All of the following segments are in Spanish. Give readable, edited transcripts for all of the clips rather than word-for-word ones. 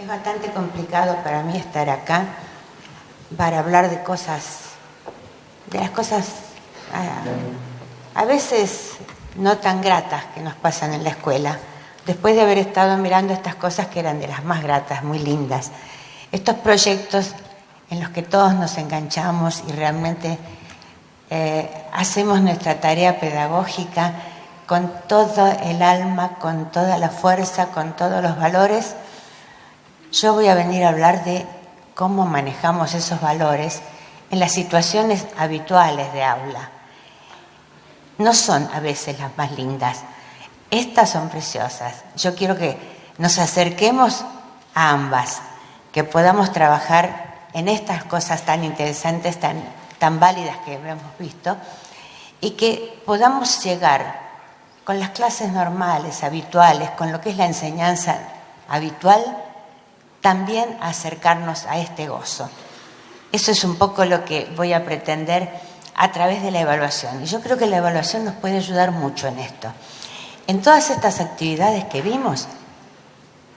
Es bastante complicado para mí estar acá para hablar de las cosas a veces no tan gratas que nos pasan en la escuela, después de haber estado mirando estas cosas que eran de las más gratas, muy lindas. Estos proyectos en los que todos nos enganchamos y realmente hacemos nuestra tarea pedagógica con todo el alma, con toda la fuerza, con todos los valores. Yo voy a venir a hablar de cómo manejamos esos valores en las situaciones habituales de aula. No son a veces las más lindas. Estas son preciosas. Yo quiero que nos acerquemos a ambas, que podamos trabajar en estas cosas tan interesantes, tan válidas que hemos visto, y que podamos llegar con las clases normales, habituales, con lo que es la enseñanza habitual, también a acercarnos a este gozo. Eso es un poco lo que voy a pretender a través de la evaluación. Y yo creo que la evaluación nos puede ayudar mucho en esto. En todas estas actividades que vimos,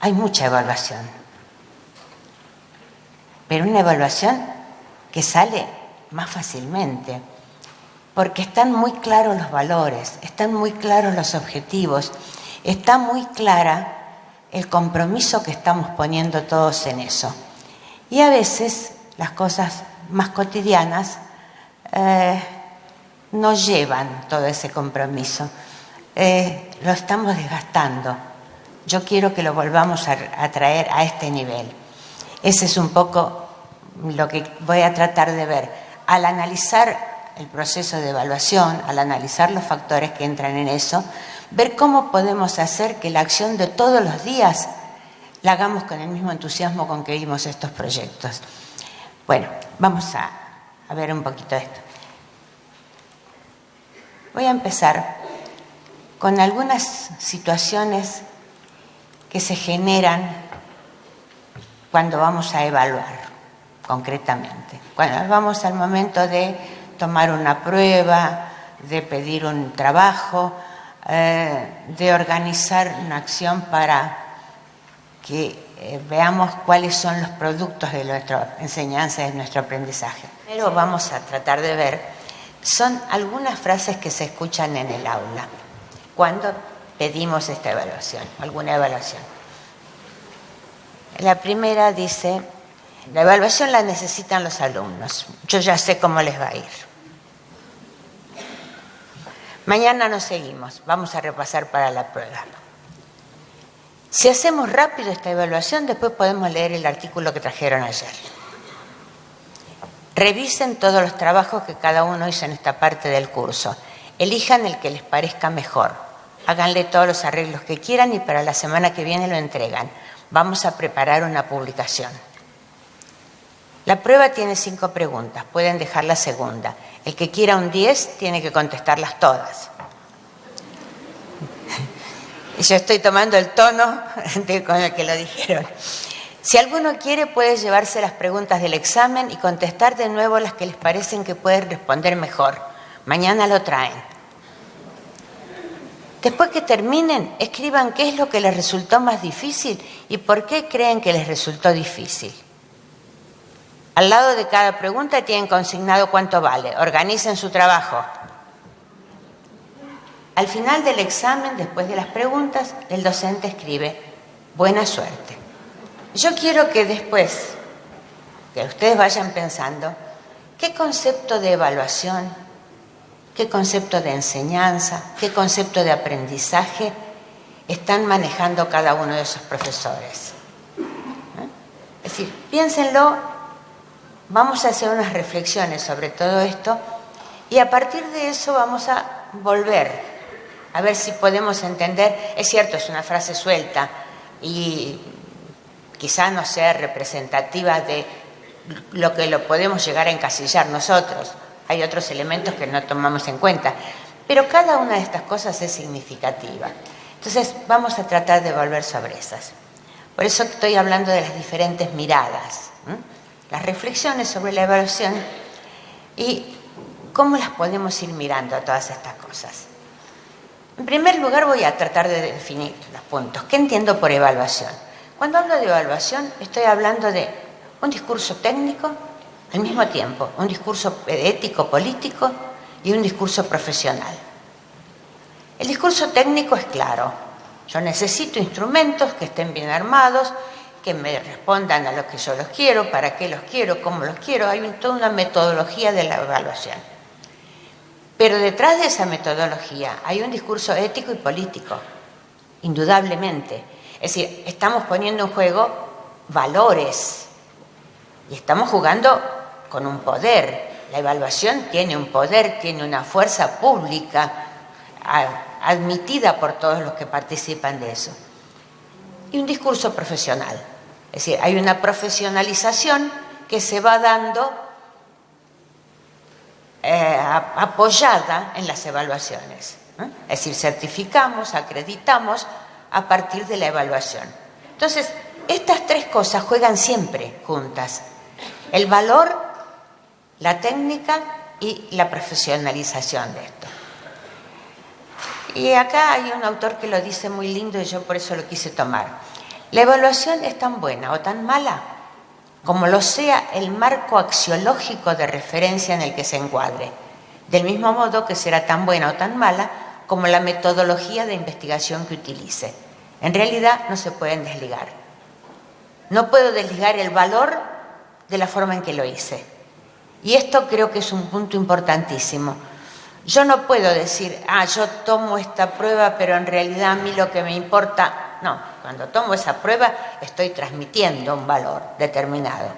hay mucha evaluación. Pero una evaluación que sale más fácilmente, porque están muy claros los valores, están muy claros los objetivos, está muy clara el compromiso que estamos poniendo todos en eso. Y a veces las cosas más cotidianas no llevan todo ese compromiso. Lo estamos desgastando. Yo quiero que lo volvamos a traer a este nivel. Ese es un poco lo que voy a tratar de ver. Al analizar el proceso de evaluación, al analizar los factores que entran en eso, ver cómo podemos hacer que la acción de todos los días la hagamos con el mismo entusiasmo con que vimos estos proyectos. Bueno, vamos a ver un poquito esto. Voy a empezar con algunas situaciones que se generan cuando vamos a evaluar concretamente. Cuando vamos al momento de tomar una prueba, de pedir un trabajo, de organizar una acción para que veamos cuáles son los productos de nuestra enseñanza, de nuestro aprendizaje. Pero vamos a tratar de ver, son algunas frases que se escuchan en el aula cuando pedimos esta evaluación, alguna evaluación. La primera dice: la evaluación la necesitan los alumnos. Yo ya sé cómo les va a ir. Mañana nos seguimos. Vamos a repasar para la prueba. Si hacemos rápido esta evaluación, después podemos leer el artículo que trajeron ayer. Revisen todos los trabajos que cada uno hizo en esta parte del curso. Elijan el que les parezca mejor. Háganle todos los arreglos que quieran y para la semana que viene lo entregan. Vamos a preparar una publicación. La prueba tiene 5 preguntas, pueden dejar la segunda. El que quiera un 10 tiene que contestarlas todas. Yo estoy tomando el tono con el que lo dijeron. Si alguno quiere, puede llevarse las preguntas del examen y contestar de nuevo las que les parecen que pueden responder mejor. Mañana lo traen. Después que terminen, escriban qué es lo que les resultó más difícil y por qué creen que les resultó difícil. Al lado de cada pregunta tienen consignado cuánto vale. Organicen su trabajo. Al final del examen, después de las preguntas, el docente escribe: buena suerte. Yo quiero que después, que ustedes vayan pensando, ¿qué concepto de evaluación, qué concepto de enseñanza, qué concepto de aprendizaje están manejando cada uno de esos profesores? Es decir, piénsenlo. Vamos a hacer unas reflexiones sobre todo esto y a partir de eso vamos a volver a ver si podemos entender. Es cierto, es una frase suelta y quizá no sea representativa de lo que lo podemos llegar a encasillar nosotros. Hay otros elementos que no tomamos en cuenta, pero cada una de estas cosas es significativa. Entonces vamos a tratar de volver sobre esas. Por eso estoy hablando de las diferentes miradas, las reflexiones sobre la evaluación y cómo las podemos ir mirando a todas estas cosas. En primer lugar, voy a tratar de definir los puntos. ¿Qué entiendo por evaluación? Cuando hablo de evaluación, estoy hablando de un discurso técnico, al mismo tiempo, un discurso ético-político y un discurso profesional. El discurso técnico es claro. Yo necesito instrumentos que estén bien armados, que me respondan a lo que yo los quiero, para qué los quiero, cómo los quiero. Hay toda una metodología de la evaluación. Pero detrás de esa metodología hay un discurso ético y político, indudablemente. Es decir, estamos poniendo en juego valores y estamos jugando con un poder. La evaluación tiene un poder, tiene una fuerza pública admitida por todos los que participan de eso. Y un discurso profesional. Es decir, hay una profesionalización que se va dando apoyada en las evaluaciones. Es decir, certificamos, acreditamos a partir de la evaluación. Entonces, estas tres cosas juegan siempre juntas. El valor, la técnica y la profesionalización de esto. Y acá hay un autor que lo dice muy lindo y yo por eso lo quise tomar. La evaluación es tan buena o tan mala como lo sea el marco axiológico de referencia en el que se encuadre. Del mismo modo que será tan buena o tan mala como la metodología de investigación que utilice. En realidad no se pueden desligar. No puedo desligar el valor de la forma en que lo hice. Y esto creo que es un punto importantísimo. Yo no puedo decir, yo tomo esta prueba, pero en realidad a mí lo que me importa... No, cuando tomo esa prueba estoy transmitiendo un valor determinado.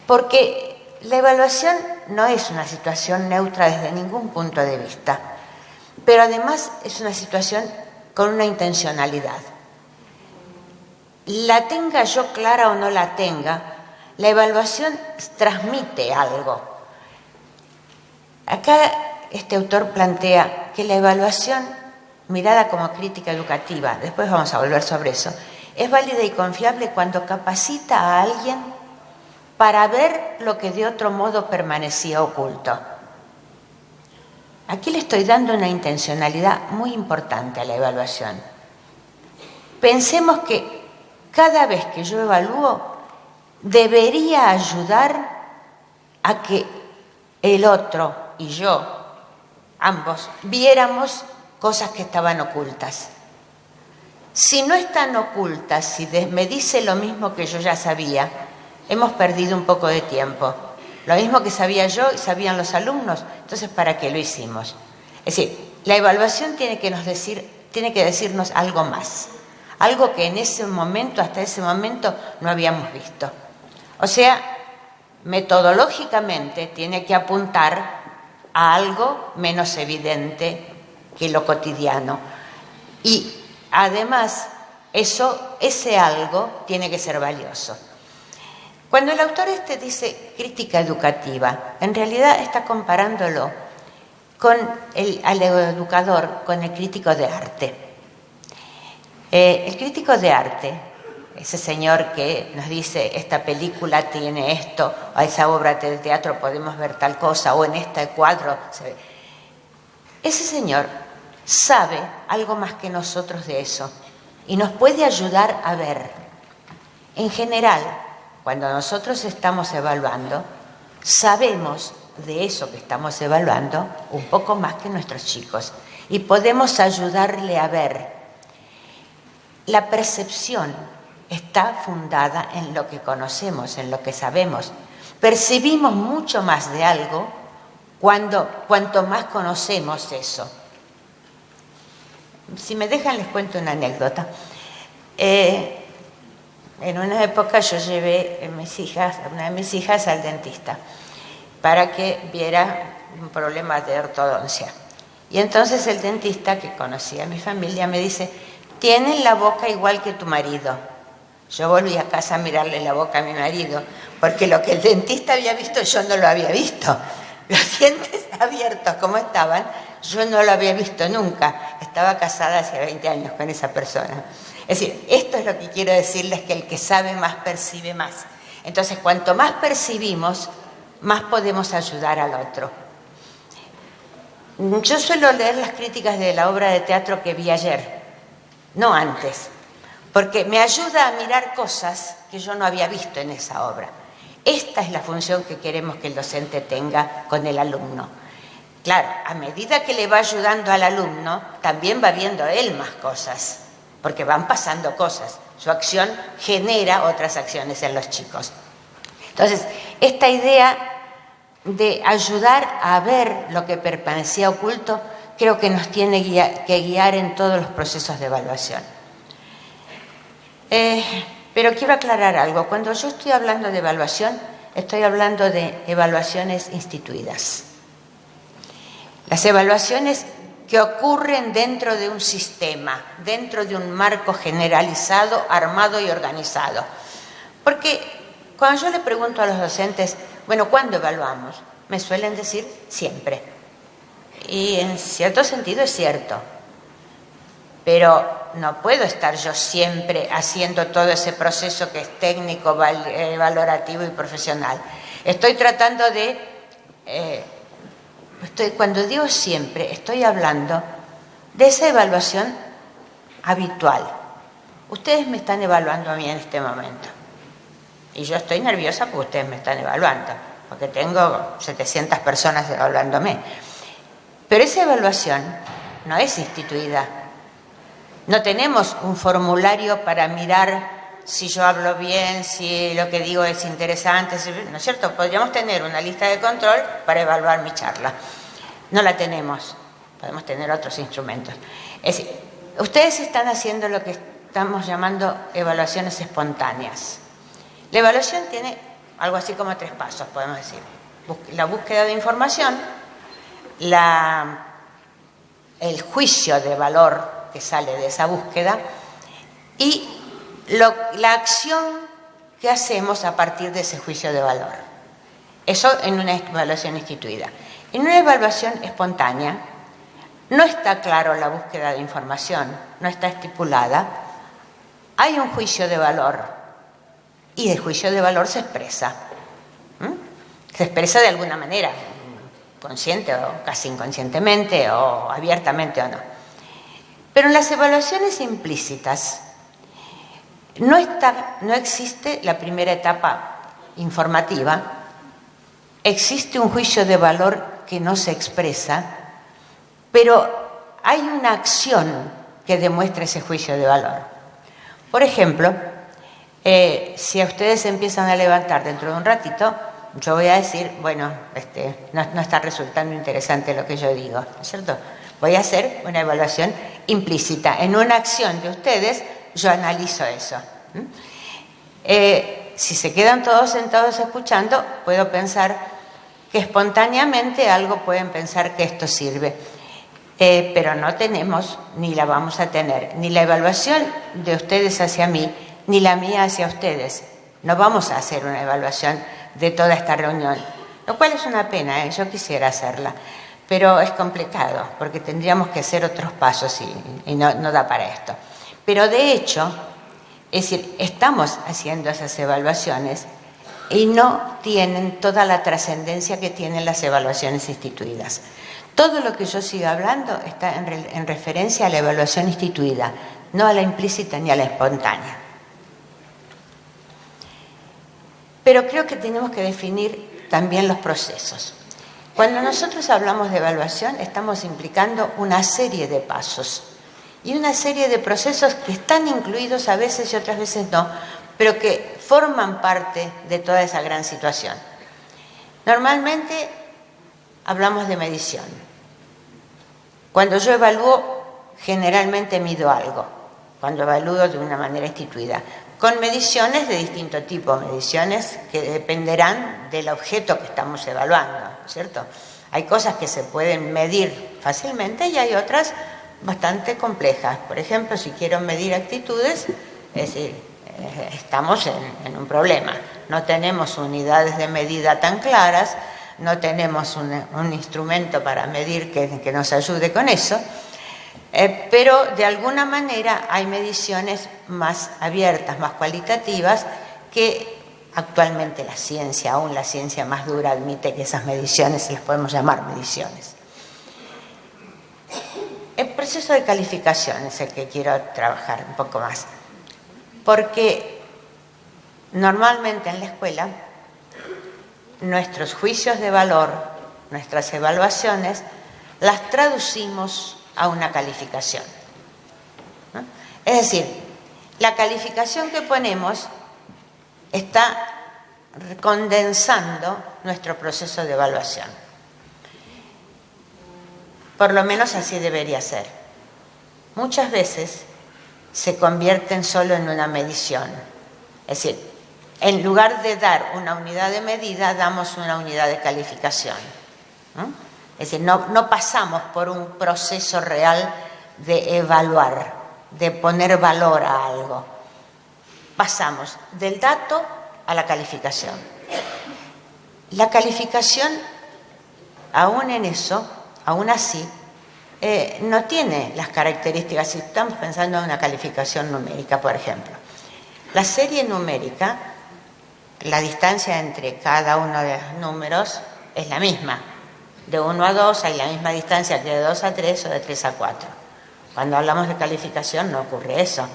Porque la evaluación no es una situación neutra desde ningún punto de vista, pero además es una situación con una intencionalidad. La tenga yo clara o no la tenga, la evaluación transmite algo. Acá este autor plantea que la evaluación, mirada como crítica educativa, después vamos a volver sobre eso, es válida y confiable cuando capacita a alguien para ver lo que de otro modo permanecía oculto. Aquí le estoy dando una intencionalidad muy importante a la evaluación. Pensemos que cada vez que yo evalúo, debería ayudar a que el otro y yo, ambos, viéramos cosas que estaban ocultas. Si no están ocultas, si me dice lo mismo que yo ya sabía, hemos perdido un poco de tiempo. Lo mismo que sabía yo y sabían los alumnos, entonces ¿para qué lo hicimos? Es decir, la evaluación tiene que decirnos algo más, algo que en ese momento, hasta ese momento, no habíamos visto. O sea, metodológicamente tiene que apuntar a algo menos evidente que lo cotidiano. Y además, ese algo tiene que ser valioso. Cuando el autor dice crítica educativa, en realidad está comparándolo al educador con el crítico de arte. El crítico de arte, ese señor que nos dice esta película tiene esto, o esa obra de teatro podemos ver tal cosa, o en este cuadro se ve. Ese señor sabe algo más que nosotros de eso y nos puede ayudar a ver. En general, cuando nosotros estamos evaluando, sabemos de eso que estamos evaluando un poco más que nuestros chicos y podemos ayudarle a ver. La percepción está fundada en lo que conocemos, en lo que sabemos. Percibimos mucho más de algo cuanto más conocemos eso. Si me dejan, les cuento una anécdota. En una época yo llevé a una de mis hijas al dentista para que viera un problema de ortodoncia. Y entonces el dentista, que conocía a mi familia, me dice: «Tienen la boca igual que tu marido». Yo volví a casa a mirarle la boca a mi marido, porque lo que el dentista había visto yo no lo había visto. Los dientes abiertos como estaban, yo no lo había visto nunca. Estaba casada hace 20 años con esa persona. Es decir, esto es lo que quiero decirles, que el que sabe más percibe más. Entonces, cuanto más percibimos, más podemos ayudar al otro. Yo suelo leer las críticas de la obra de teatro que vi ayer, no antes, porque me ayuda a mirar cosas que yo no había visto en esa obra. Esta es la función que queremos que el docente tenga con el alumno. Claro, a medida que le va ayudando al alumno, también va viendo él más cosas, porque van pasando cosas. Su acción genera otras acciones en los chicos. Entonces, esta idea de ayudar a ver lo que permanecía oculto, creo que nos tiene que guiar en todos los procesos de evaluación. Pero quiero aclarar algo. Cuando yo estoy hablando de evaluación, estoy hablando de evaluaciones instituidas. Las evaluaciones que ocurren dentro de un sistema, dentro de un marco generalizado, armado y organizado. Porque cuando yo le pregunto a los docentes, bueno, ¿cuándo evaluamos? Me suelen decir siempre. Y en cierto sentido es cierto. Pero no puedo estar yo siempre haciendo todo ese proceso que es técnico, valorativo y profesional. Estoy tratando de... cuando digo siempre, estoy hablando de esa evaluación habitual. Ustedes me están evaluando a mí en este momento. Y yo estoy nerviosa porque ustedes me están evaluando, porque tengo 700 personas evaluándome. Pero esa evaluación no es instituida. No tenemos un formulario para mirar si yo hablo bien, si lo que digo es interesante, ¿no es cierto? Podríamos tener una lista de control para evaluar mi charla. No la tenemos. Podemos tener otros instrumentos. Es decir, ustedes están haciendo lo que estamos llamando evaluaciones espontáneas. La evaluación tiene algo así como 3 pasos, podemos decir. La búsqueda de información, el juicio de valor que sale de esa búsqueda y la acción que hacemos a partir de ese juicio de valor. Eso en una evaluación instituida. En una evaluación espontánea no está claro la búsqueda de información, no está estipulada. Hay un juicio de valor y el juicio de valor se expresa. Se expresa de alguna manera, consciente o casi inconscientemente o abiertamente o no. Pero en las evaluaciones implícitas no existe la primera etapa informativa, existe un juicio de valor que no se expresa, pero hay una acción que demuestra ese juicio de valor. Por ejemplo, si a ustedes empiezan a levantar dentro de un ratito, yo voy a decir, bueno, no está resultando interesante lo que yo digo, ¿no es cierto? Voy a hacer una evaluación implícita. En una acción de ustedes, yo analizo eso. Si se quedan todos sentados escuchando, puedo pensar que espontáneamente algo pueden pensar que esto sirve. Pero no tenemos, ni la vamos a tener, ni la evaluación de ustedes hacia mí, ni la mía hacia ustedes. No vamos a hacer una evaluación de toda esta reunión, lo cual es una pena, yo quisiera hacerla. Pero es complicado, porque tendríamos que hacer otros pasos y no da para esto. Pero de hecho, es decir, estamos haciendo esas evaluaciones y no tienen toda la trascendencia que tienen las evaluaciones instituidas. Todo lo que yo siga hablando está en referencia a la evaluación instituida, no a la implícita ni a la espontánea. Pero creo que tenemos que definir también los procesos. Cuando nosotros hablamos de evaluación, estamos implicando una serie de pasos y una serie de procesos que están incluidos a veces y otras veces no, pero que forman parte de toda esa gran situación. Normalmente hablamos de medición. Cuando yo evalúo, generalmente mido algo, cuando evalúo de una manera instituida, con mediciones de distinto tipo, mediciones que dependerán del objeto que estamos evaluando, ¿cierto? Hay cosas que se pueden medir fácilmente y hay otras bastante complejas. Por ejemplo, si quiero medir actitudes, es decir, estamos en un problema. No tenemos unidades de medida tan claras, no tenemos un instrumento para medir que nos ayude con eso. Pero de alguna manera hay mediciones más abiertas, más cualitativas, que actualmente la ciencia, aún la ciencia más dura, admite que esas mediciones se las podemos llamar mediciones. El proceso de calificación es el que quiero trabajar un poco más. Porque normalmente en la escuela nuestros juicios de valor, nuestras evaluaciones, las traducimos a una calificación, ¿no? Es decir, la calificación que ponemos está condensando nuestro proceso de evaluación. Por lo menos así debería ser. Muchas veces se convierten solo en una medición. Es decir, en lugar de dar una unidad de medida, damos una unidad de calificación, ¿no? Es decir, no pasamos por un proceso real de evaluar, de poner valor a algo. Pasamos del dato a la calificación. La calificación, aún en eso, aún así, no tiene las características. Si estamos pensando en una calificación numérica, por ejemplo, la serie numérica, la distancia entre cada uno de los números es la misma. De 1 a 2 hay la misma distancia que de 2 a 3 o de 3 a 4. Cuando hablamos de calificación no ocurre eso.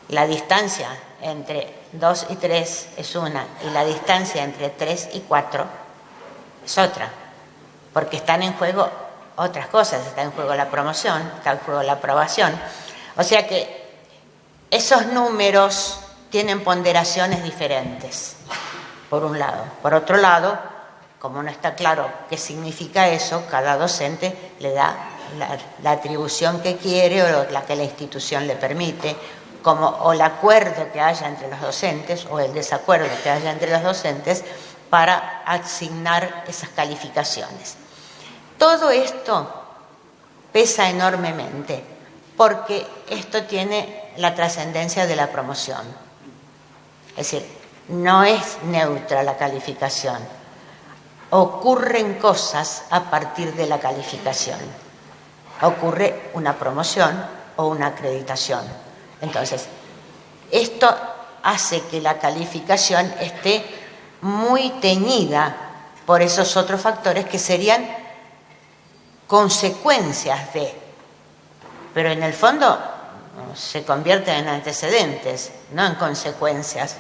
La distancia entre 2 y 3 es una, y la distancia entre 3 y 4 es otra, porque están en juego otras cosas. Está en juego la promoción, está en juego la aprobación. O sea que esos números tienen ponderaciones diferentes, por un lado. Por otro lado, como no está claro qué significa eso, cada docente le da la atribución que quiere o la que la institución le permite, o el acuerdo que haya entre los docentes o el desacuerdo que haya entre los docentes para asignar esas calificaciones. Todo esto pesa enormemente porque esto tiene la trascendencia de la promoción. Es decir, no es neutra la calificación. Ocurren cosas a partir de la calificación. Ocurre una promoción o una acreditación. Entonces, esto hace que la calificación esté muy teñida por esos otros factores que serían consecuencias de, pero en el fondo se convierten en antecedentes, no en consecuencias.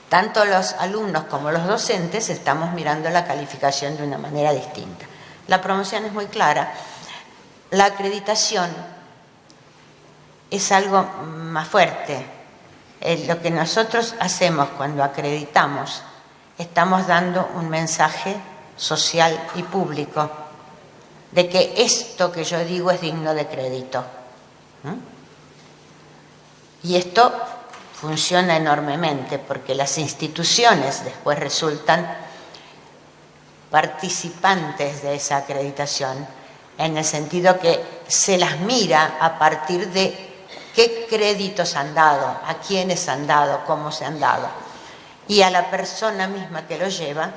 Tanto los alumnos como los docentes estamos mirando la calificación de una manera distinta. La promoción es muy clara. La acreditación es algo más fuerte. Lo que nosotros hacemos cuando acreditamos, estamos dando un mensaje social y público de que esto que yo digo es digno de crédito. Y esto funciona enormemente porque las instituciones después resultan participantes de esa acreditación, en el sentido que se las mira a partir de qué créditos han dado, a quiénes han dado, cómo se han dado. Y a la persona misma que lo lleva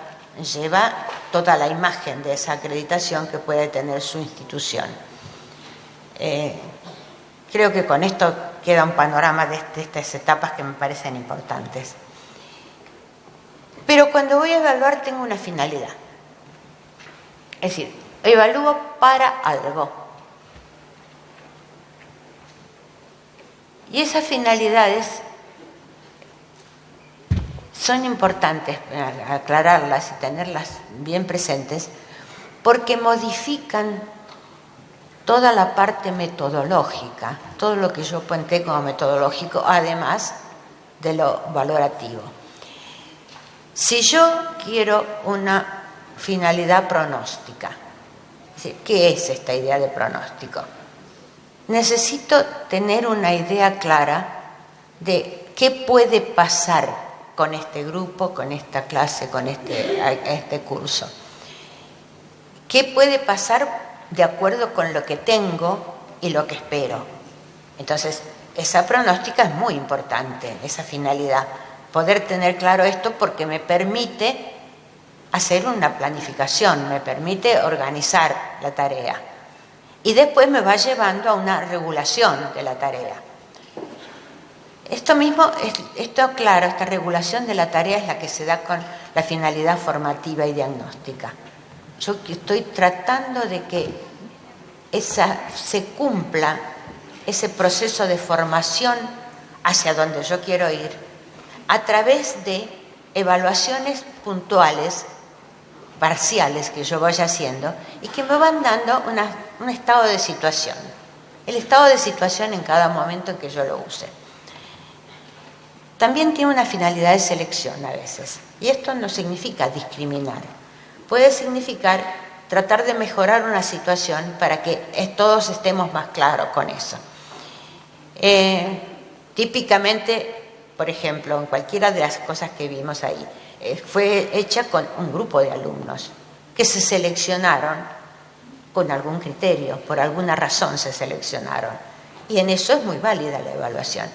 toda la imagen de esa acreditación que puede tener su institución. Creo que con esto queda un panorama de estas etapas que me parecen importantes. Pero cuando voy a evaluar tengo una finalidad. Es decir, evalúo para algo. Y esas finalidades son importantes aclararlas y tenerlas bien presentes porque modifican toda la parte metodológica, todo lo que yo planteé como metodológico, además de lo valorativo. Si yo quiero una finalidad pronóstica, ¿qué es esta idea de pronóstico? Necesito tener una idea clara de qué puede pasar con este grupo, con esta clase, con este curso. ¿Qué puede pasar de acuerdo con lo que tengo y lo que espero? Entonces, esa pronóstica es muy importante, esa finalidad. Poder tener claro esto porque me permite hacer una planificación, me permite organizar la tarea. Y después me va llevando a una regulación de la tarea. Esto claro, esta regulación de la tarea es la que se da con la finalidad formativa y diagnóstica. Yo estoy tratando de que se cumpla ese proceso de formación hacia donde yo quiero ir a través de evaluaciones puntuales, parciales que yo vaya haciendo y que me van dando un estado de situación. El estado de situación en cada momento en que yo lo use. También tiene una finalidad de selección a veces. Y esto no significa discriminar. Puede significar tratar de mejorar una situación para que todos estemos más claros con eso. Típicamente, por ejemplo, en cualquiera de las cosas que vimos ahí, fue hecha con un grupo de alumnos que se seleccionaron con algún criterio, por alguna razón se seleccionaron. Y en eso es muy válida la evaluación.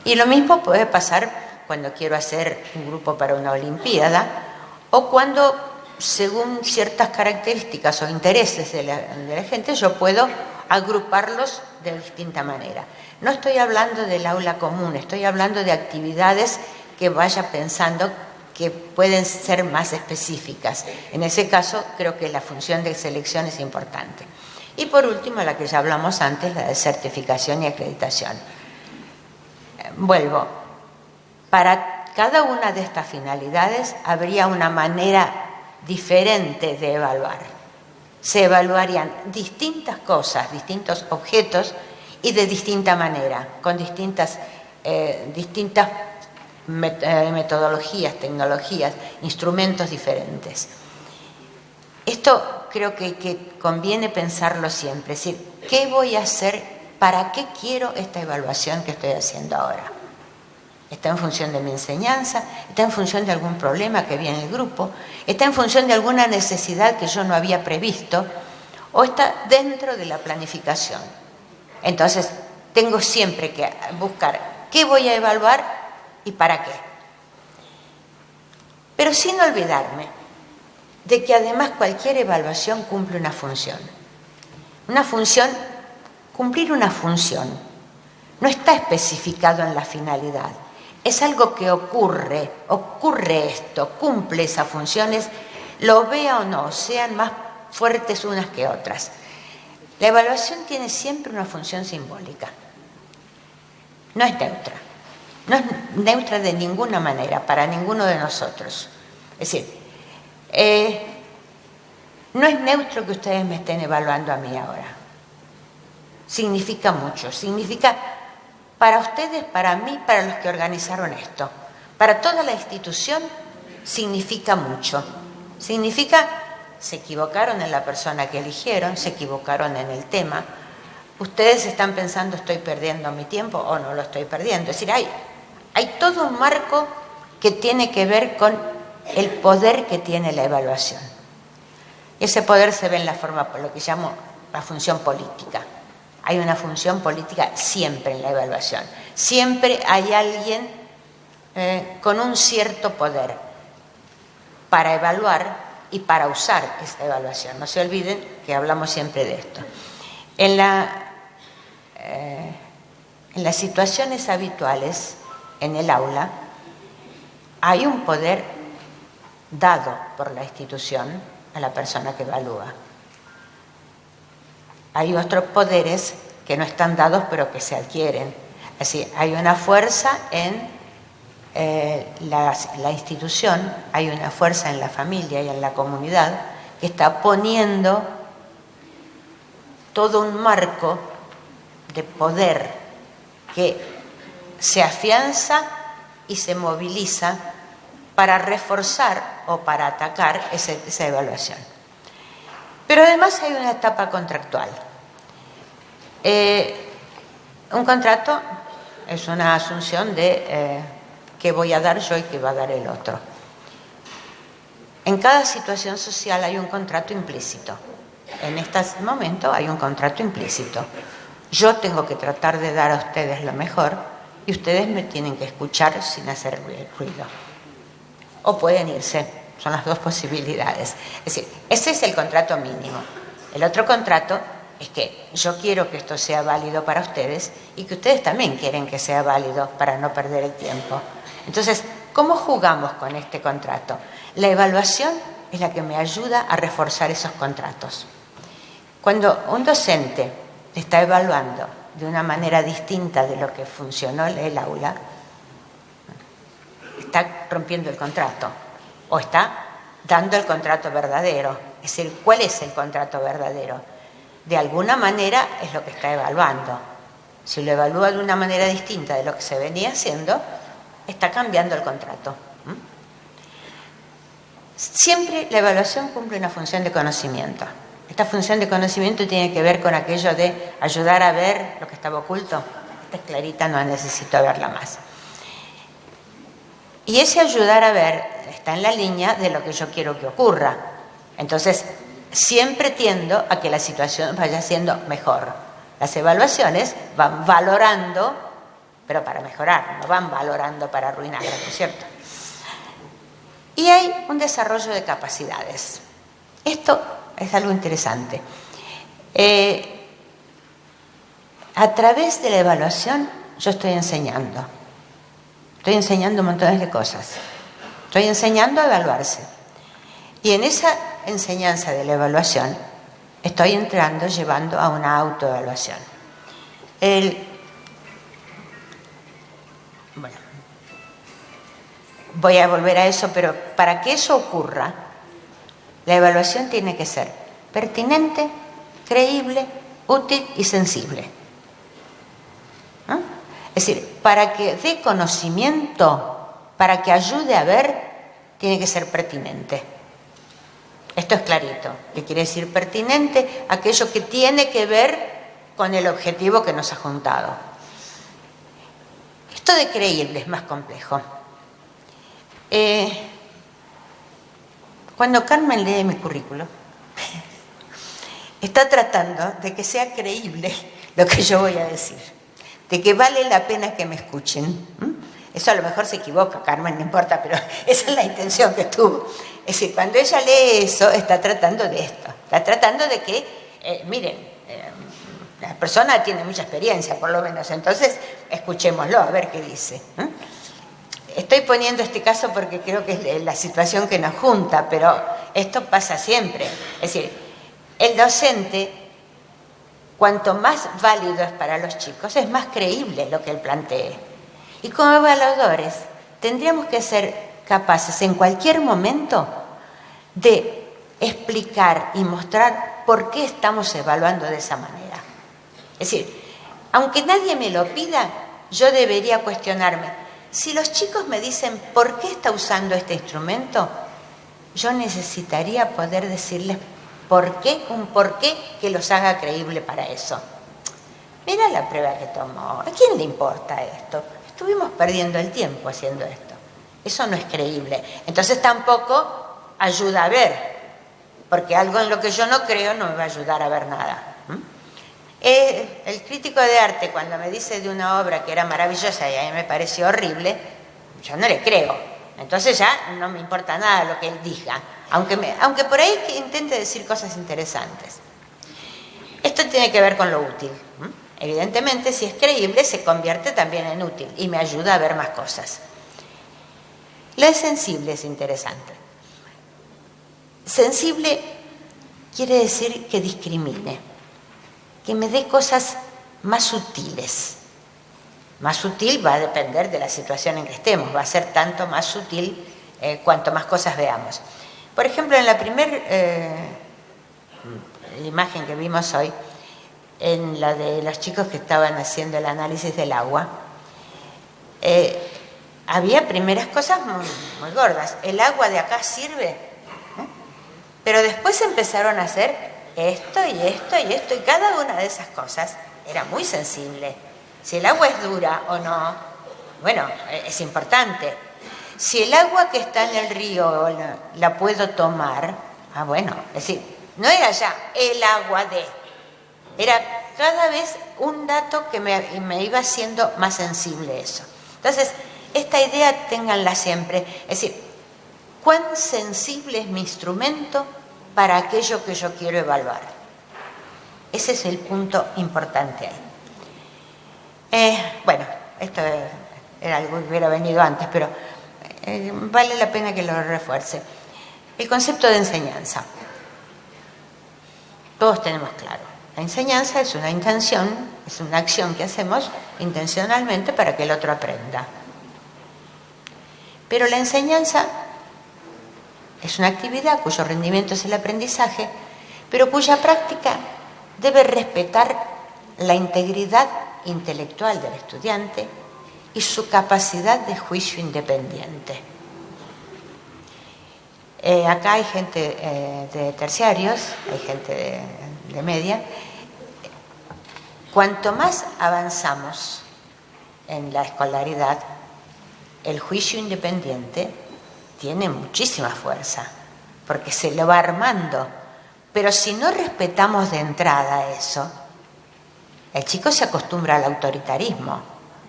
Y lo mismo puede pasar cuando quiero hacer un grupo para una olimpiada o cuando, según ciertas características o intereses de la gente, yo puedo agruparlos de distinta manera. No estoy hablando del aula común, estoy hablando de actividades que vaya pensando que pueden ser más específicas. En ese caso, creo que la función de selección es importante. Y por último, la que ya hablamos antes, la de certificación y acreditación. Vuelvo. Para cada una de estas finalidades habría una manera diferente de evaluar. Se evaluarían distintas cosas, distintos objetos y de distinta manera, con distintas metodologías, tecnologías, instrumentos diferentes. Esto creo que conviene pensarlo siempre, es decir, ¿qué voy a hacer? ¿Para qué quiero esta evaluación que estoy haciendo ahora? ¿Está en función de mi enseñanza? ¿Está en función de algún problema que vi en el grupo? ¿Está en función de alguna necesidad que yo no había previsto? ¿O está dentro de la planificación? Entonces, tengo siempre que buscar qué voy a evaluar y para qué. Pero sin olvidarme de que además cualquier evaluación cumple una función. Cumplir una función no está especificado en la finalidad. Es algo que ocurre esto, cumple esas funciones, lo vea o no, sean más fuertes unas que otras. La evaluación tiene siempre una función simbólica. No es neutra. No es neutra de ninguna manera, para ninguno de nosotros. Es decir, no es neutro que ustedes me estén evaluando a mí ahora. Significa mucho. Significa para ustedes, para mí, para los que organizaron esto. Para toda la institución significa mucho. Significa, se equivocaron en la persona que eligieron, se equivocaron en el tema. Ustedes están pensando, ¿estoy perdiendo mi tiempo o no lo estoy perdiendo? Es decir, hay todo un marco que tiene que ver con el poder que tiene la evaluación. Ese poder se ve en la forma, por lo que llamo la función política. Hay una función política siempre en la evaluación. Siempre hay alguien con un cierto poder para evaluar y para usar esa evaluación. No se olviden que hablamos siempre de esto. En las situaciones habituales en el aula hay un poder dado por la institución a la persona que evalúa. Hay otros poderes que no están dados pero que se adquieren. Es decir, hay una fuerza en la institución, hay una fuerza en la familia y en la comunidad que está poniendo todo un marco de poder que se afianza y se moviliza para reforzar o para atacar esa evaluación. Pero además hay una etapa contractual. Un contrato es una asunción de qué voy a dar yo y qué va a dar el otro. En cada situación social hay un contrato implícito. En este momento hay un contrato implícito. Yo tengo que tratar de dar a ustedes lo mejor y ustedes me tienen que escuchar sin hacer ruido. O pueden irse, son las dos posibilidades. Es decir, ese es el contrato mínimo. El otro contrato es que yo quiero que esto sea válido para ustedes y que ustedes también quieren que sea válido para no perder el tiempo. Entonces, ¿cómo jugamos con este contrato? La evaluación es la que me ayuda a reforzar esos contratos. Cuando un docente está evaluando de una manera distinta de lo que funcionó el aula, está rompiendo el contrato o está dando el contrato verdadero. Es decir, ¿cuál es el contrato verdadero? De alguna manera es lo que está evaluando. Si lo evalúa de una manera distinta de lo que se venía haciendo, está cambiando el contrato. Siempre la evaluación cumple una función de conocimiento. Esta función de conocimiento tiene que ver con aquello de ayudar a ver lo que estaba oculto. Esta es clarita, no necesito verla más. Y ese ayudar a ver está en la línea de lo que yo quiero que ocurra. Entonces, siempre tiendo a que la situación vaya siendo mejor. Las evaluaciones van valorando, pero para mejorar, no van valorando para arruinar, ¿no es cierto? Y hay un desarrollo de capacidades. Esto es algo interesante. A través de la evaluación yo estoy enseñando. Estoy enseñando montones de cosas. Estoy enseñando a evaluarse. Y en esa enseñanza de la evaluación estoy entrando, llevando a una autoevaluación. Bueno, voy a volver a eso, pero para que eso ocurra, la evaluación tiene que ser pertinente, creíble, útil y sensible. ¿Ah? Es decir, para que dé conocimiento, para que ayude a ver, tiene que ser pertinente. Esto es clarito. ¿Qué quiere decir pertinente? Aquello que tiene que ver con el objetivo que nos ha juntado. Esto de creíble es más complejo. Cuando Carmen lee mi currículo, está tratando de que sea creíble lo que yo voy a decir, de que vale la pena que me escuchen. Eso a lo mejor se equivoca, Carmen, no importa, pero esa es la intención que tuvo. Es decir, cuando ella lee eso, está tratando de esto. Está tratando de que, la persona tiene mucha experiencia, por lo menos, entonces escuchémoslo, a ver qué dice. Estoy poniendo este caso porque creo que es la situación que nos junta, pero esto pasa siempre. Es decir, el docente, cuanto más válido es para los chicos, es más creíble lo que él plantee. Y como evaluadores, tendríamos que ser capaces en cualquier momento de explicar y mostrar por qué estamos evaluando de esa manera. Es decir, aunque nadie me lo pida, yo debería cuestionarme. Si los chicos me dicen por qué está usando este instrumento, yo necesitaría poder decirles un porqué que los haga creíble para eso. Mira la prueba que tomó. ¿A quién le importa esto? Estuvimos perdiendo el tiempo haciendo esto. Eso no es creíble. Entonces tampoco ayuda a ver, porque algo en lo que yo no creo no me va a ayudar a ver nada. El crítico de arte, cuando me dice de una obra que era maravillosa y a mí me pareció horrible, yo no le creo. Entonces ya no me importa nada lo que él diga, aunque por ahí que intente decir cosas interesantes. Esto tiene que ver con lo útil. Evidentemente, si es creíble, se convierte también en útil y me ayuda a ver más cosas. La sensible es interesante. Sensible quiere decir que discrimine, que me dé cosas más sutiles. Más sutil va a depender de la situación en que estemos, va a ser tanto más sutil cuanto más cosas veamos. Por ejemplo, en la primera imagen que vimos hoy, en la de los chicos que estaban haciendo el análisis del agua, había primeras cosas muy gordas. El agua de acá sirve, pero después empezaron a hacer esto y esto y esto, y cada una de esas cosas era muy sensible. Si el agua es dura o no, bueno, es importante. Si el agua que está en el río la puedo tomar, bueno, es decir, no era ya el agua de, era cada vez un dato que me iba haciendo más sensible eso. Entonces, esta idea ténganla siempre, es decir, ¿cuán sensible es mi instrumento para aquello que yo quiero evaluar? Ese es el punto importante ahí. Bueno, esto era algo que hubiera venido antes, pero vale la pena que lo refuerce. El concepto de enseñanza. Todos tenemos claro. La enseñanza es una intención, es una acción que hacemos intencionalmente para que el otro aprenda. Pero la enseñanza es una actividad cuyo rendimiento es el aprendizaje, pero cuya práctica debe respetar la integridad intelectual del estudiante y su capacidad de juicio independiente. Acá hay gente de terciarios, hay gente de media. Cuanto más avanzamos en la escolaridad, el juicio independiente tiene muchísima fuerza, porque se lo va armando. Pero si no respetamos de entrada eso, el chico se acostumbra al autoritarismo,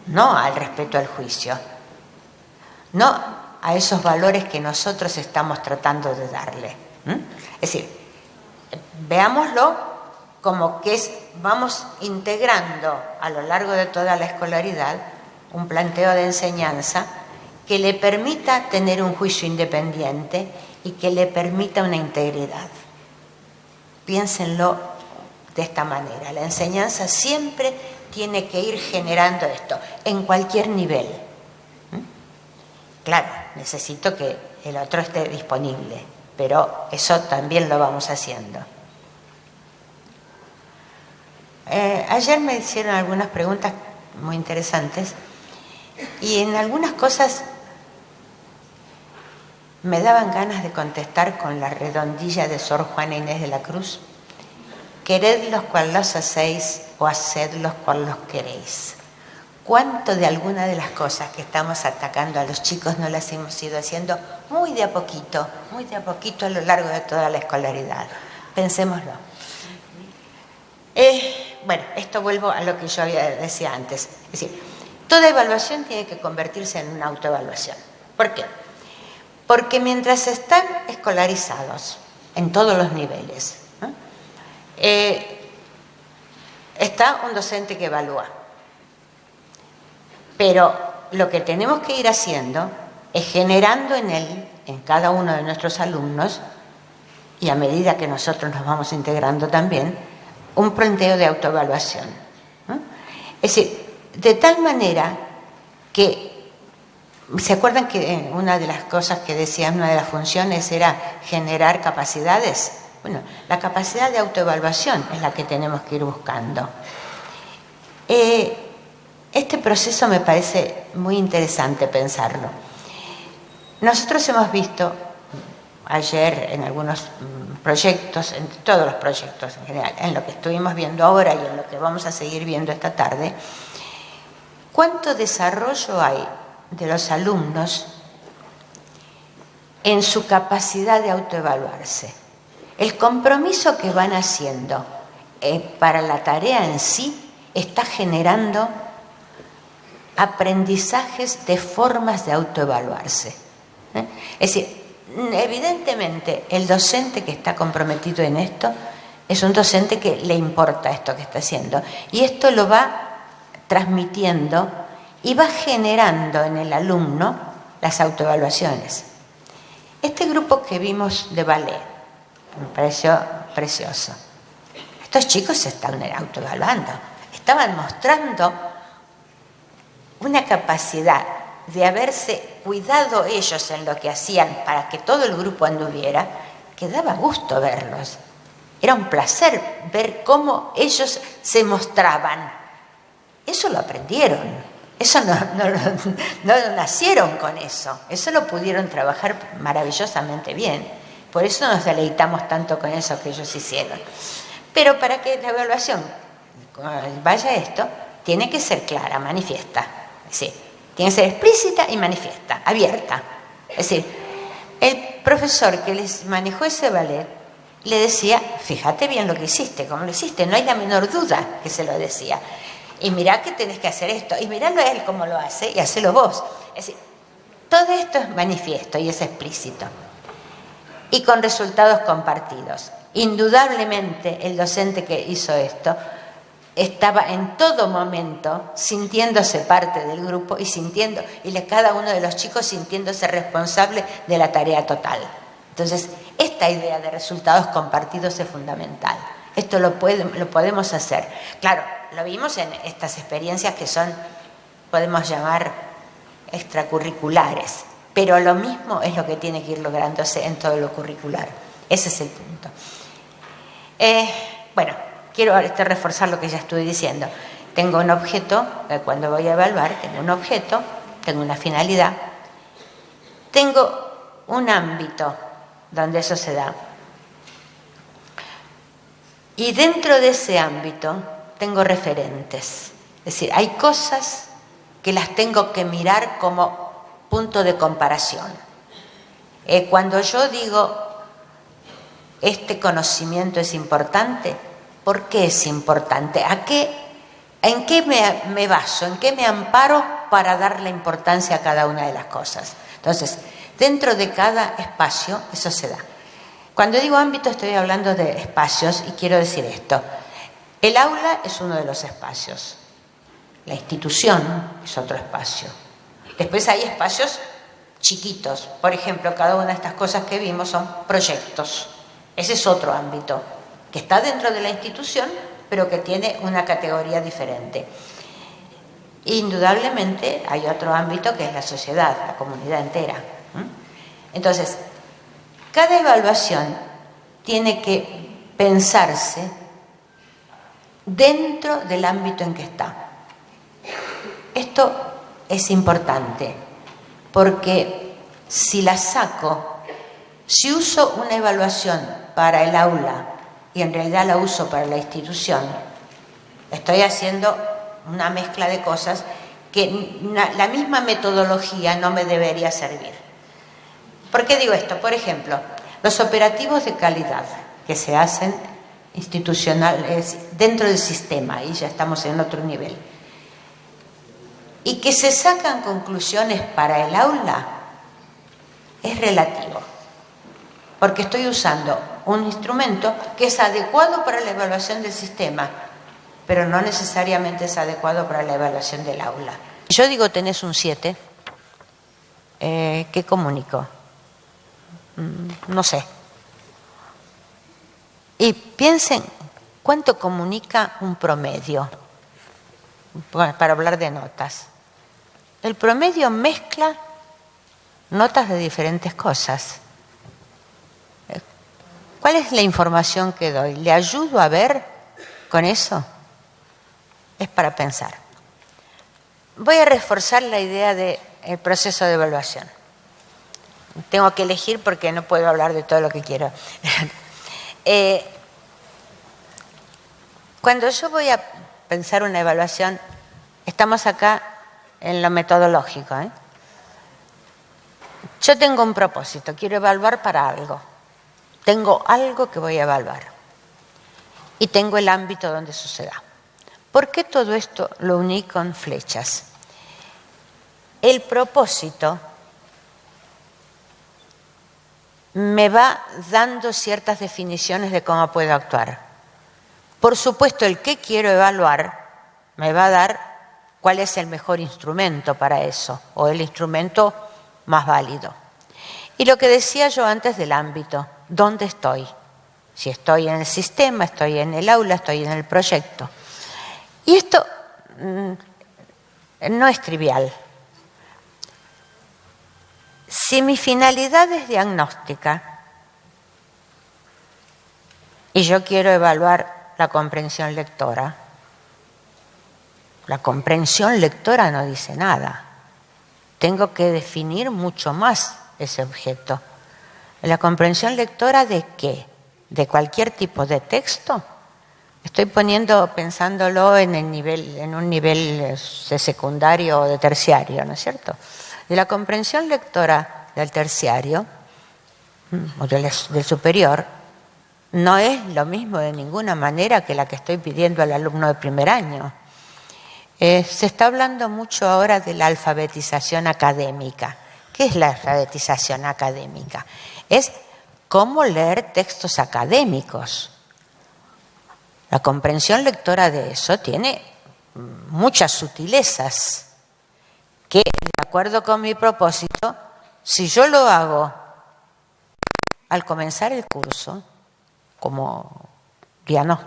no al respeto al juicio, no a esos valores que nosotros estamos tratando de darle. Es decir, veámoslo como que vamos integrando a lo largo de toda la escolaridad un planteo de enseñanza que le permita tener un juicio independiente y que le permita una integridad. Piénsenlo de esta manera. La enseñanza siempre tiene que ir generando esto, en cualquier nivel. Claro, necesito que el otro esté disponible, pero eso también lo vamos haciendo. Ayer me hicieron algunas preguntas muy interesantes y en algunas cosas me daban ganas de contestar con la redondilla de Sor Juana Inés de la Cruz: queredlos cual los hacéis o hacedlos cual los queréis. ¿Cuánto de alguna de las cosas que estamos atacando a los chicos no las hemos ido haciendo muy de a poquito a lo largo de toda la escolaridad? Pensémoslo. Bueno, esto vuelvo a lo que yo decía antes. Es decir, toda evaluación tiene que convertirse en una autoevaluación. ¿Por qué? Porque mientras están escolarizados en todos los niveles, está un docente que evalúa. Pero lo que tenemos que ir haciendo es generando en él, en cada uno de nuestros alumnos, y a medida que nosotros nos vamos integrando también, un planteo de autoevaluación. Es decir, de tal manera que, ¿se acuerdan que una de las cosas que decían, una de las funciones era generar capacidades? Bueno, la capacidad de autoevaluación es la que tenemos que ir buscando. Este proceso me parece muy interesante pensarlo. Nosotros hemos visto ayer en algunos proyectos, en todos los proyectos en general, en lo que estuvimos viendo ahora y en lo que vamos a seguir viendo esta tarde, cuánto desarrollo hay de los alumnos en su capacidad de autoevaluarse. El compromiso que van haciendo para la tarea en sí está generando aprendizajes de formas de autoevaluarse. Es decir, evidentemente el docente que está comprometido en esto es un docente que le importa esto que está haciendo, y esto lo va transmitiendo y va generando en el alumno las autoevaluaciones. Este grupo que vimos de ballet me pareció precioso. Estos chicos se estaban autoevaluando, estaban mostrando una capacidad de haberse cuidado ellos en lo que hacían para que todo el grupo anduviera, que daba gusto verlos. Era un placer ver cómo ellos se mostraban. Eso lo aprendieron, eso no nacieron con eso lo pudieron trabajar maravillosamente bien. Por eso nos deleitamos tanto con eso que ellos hicieron. Pero para que la evaluación vaya a esto, tiene que ser clara, manifiesta. Sí, tiene que ser explícita y manifiesta, abierta. Es decir, el profesor que les manejó ese ballet le decía: fíjate bien lo que hiciste, cómo lo hiciste, no hay la menor duda que se lo decía. Y mirá que tenés que hacer esto, y miralo a él cómo lo hace, y hacelo vos. Es decir, todo esto es manifiesto y es explícito. Y con resultados compartidos. Indudablemente el docente que hizo esto estaba en todo momento sintiéndose parte del grupo y cada uno de los chicos sintiéndose responsable de la tarea total. Entonces, esta idea de resultados compartidos es fundamental. Es Esto lo podemos hacer. Claro, lo vimos en estas experiencias que son, podemos llamar extracurriculares, pero lo mismo es lo que tiene que ir lográndose en todo lo curricular. Ese es el punto. Bueno, quiero reforzar lo que ya estuve diciendo. Tengo un objeto, cuando voy a evaluar, tengo un objeto, tengo una finalidad, tengo un ámbito donde eso se da. Y dentro de ese ámbito tengo referentes. Es decir, hay cosas que las tengo que mirar como punto de comparación. Cuando yo digo, este conocimiento es importante, ¿por qué es importante? ¿En qué me baso? ¿En qué me amparo para darle importancia a cada una de las cosas? Entonces, dentro de cada espacio, eso se da. Cuando digo ámbito, estoy hablando de espacios y quiero decir esto. El aula es uno de los espacios. La institución es otro espacio. Después hay espacios chiquitos. Por ejemplo, cada una de estas cosas que vimos son proyectos. Ese es otro ámbito que está dentro de la institución, pero que tiene una categoría diferente. Indudablemente hay otro ámbito que es la sociedad, la comunidad entera. Entonces, cada evaluación tiene que pensarse dentro del ámbito en que está. Esto es importante porque si la saco, si uso una evaluación para el aula y en realidad la uso para la institución, estoy haciendo una mezcla de cosas que la misma metodología no me debería servir. ¿Por qué digo esto? Por ejemplo, los operativos de calidad que se hacen institucionales dentro del sistema, y ya estamos en otro nivel, y que se sacan conclusiones para el aula, es relativo, porque estoy usando un instrumento que es adecuado para la evaluación del sistema, pero no necesariamente es adecuado para la evaluación del aula. Yo digo, tenés un 7, ¿qué comunico? No sé. Y piensen, ¿cuánto comunica un promedio? Para hablar de notas. El promedio mezcla notas de diferentes cosas. ¿Cuál es la información que doy? ¿Le ayudo a ver con eso? Es para pensar. Voy a reforzar la idea del proceso de evaluación. Tengo que elegir porque no puedo hablar de todo lo que quiero. Cuando yo voy a pensar una evaluación, estamos acá en lo metodológico. Yo tengo un propósito, quiero evaluar para algo. Tengo algo que voy a evaluar. Y tengo el ámbito donde suceda. ¿Por qué todo esto lo uní con flechas? El propósito me va dando ciertas definiciones de cómo puedo actuar. Por supuesto, el que quiero evaluar me va a dar cuál es el mejor instrumento para eso, o el instrumento más válido. Y lo que decía yo antes del ámbito, ¿dónde estoy? Si estoy en el sistema, estoy en el aula, estoy en el proyecto. Y esto no es trivial. Si mi finalidad es diagnóstica y yo quiero evaluar la comprensión lectora, la comprensión lectora no dice nada. Tengo que definir mucho más ese objeto. ¿La comprensión lectora de qué? ¿De cualquier tipo de texto? Estoy pensándolo en un nivel de secundario o de terciario, ¿no es cierto? De la comprensión lectora del terciario o del superior no es lo mismo de ninguna manera que la que estoy pidiendo al alumno de primer año. Se está hablando mucho ahora de la alfabetización académica. ¿Qué es la alfabetización académica? Es cómo leer textos académicos. La comprensión lectora de eso tiene muchas sutilezas que, de acuerdo con mi propósito, si yo lo hago al comenzar el curso, como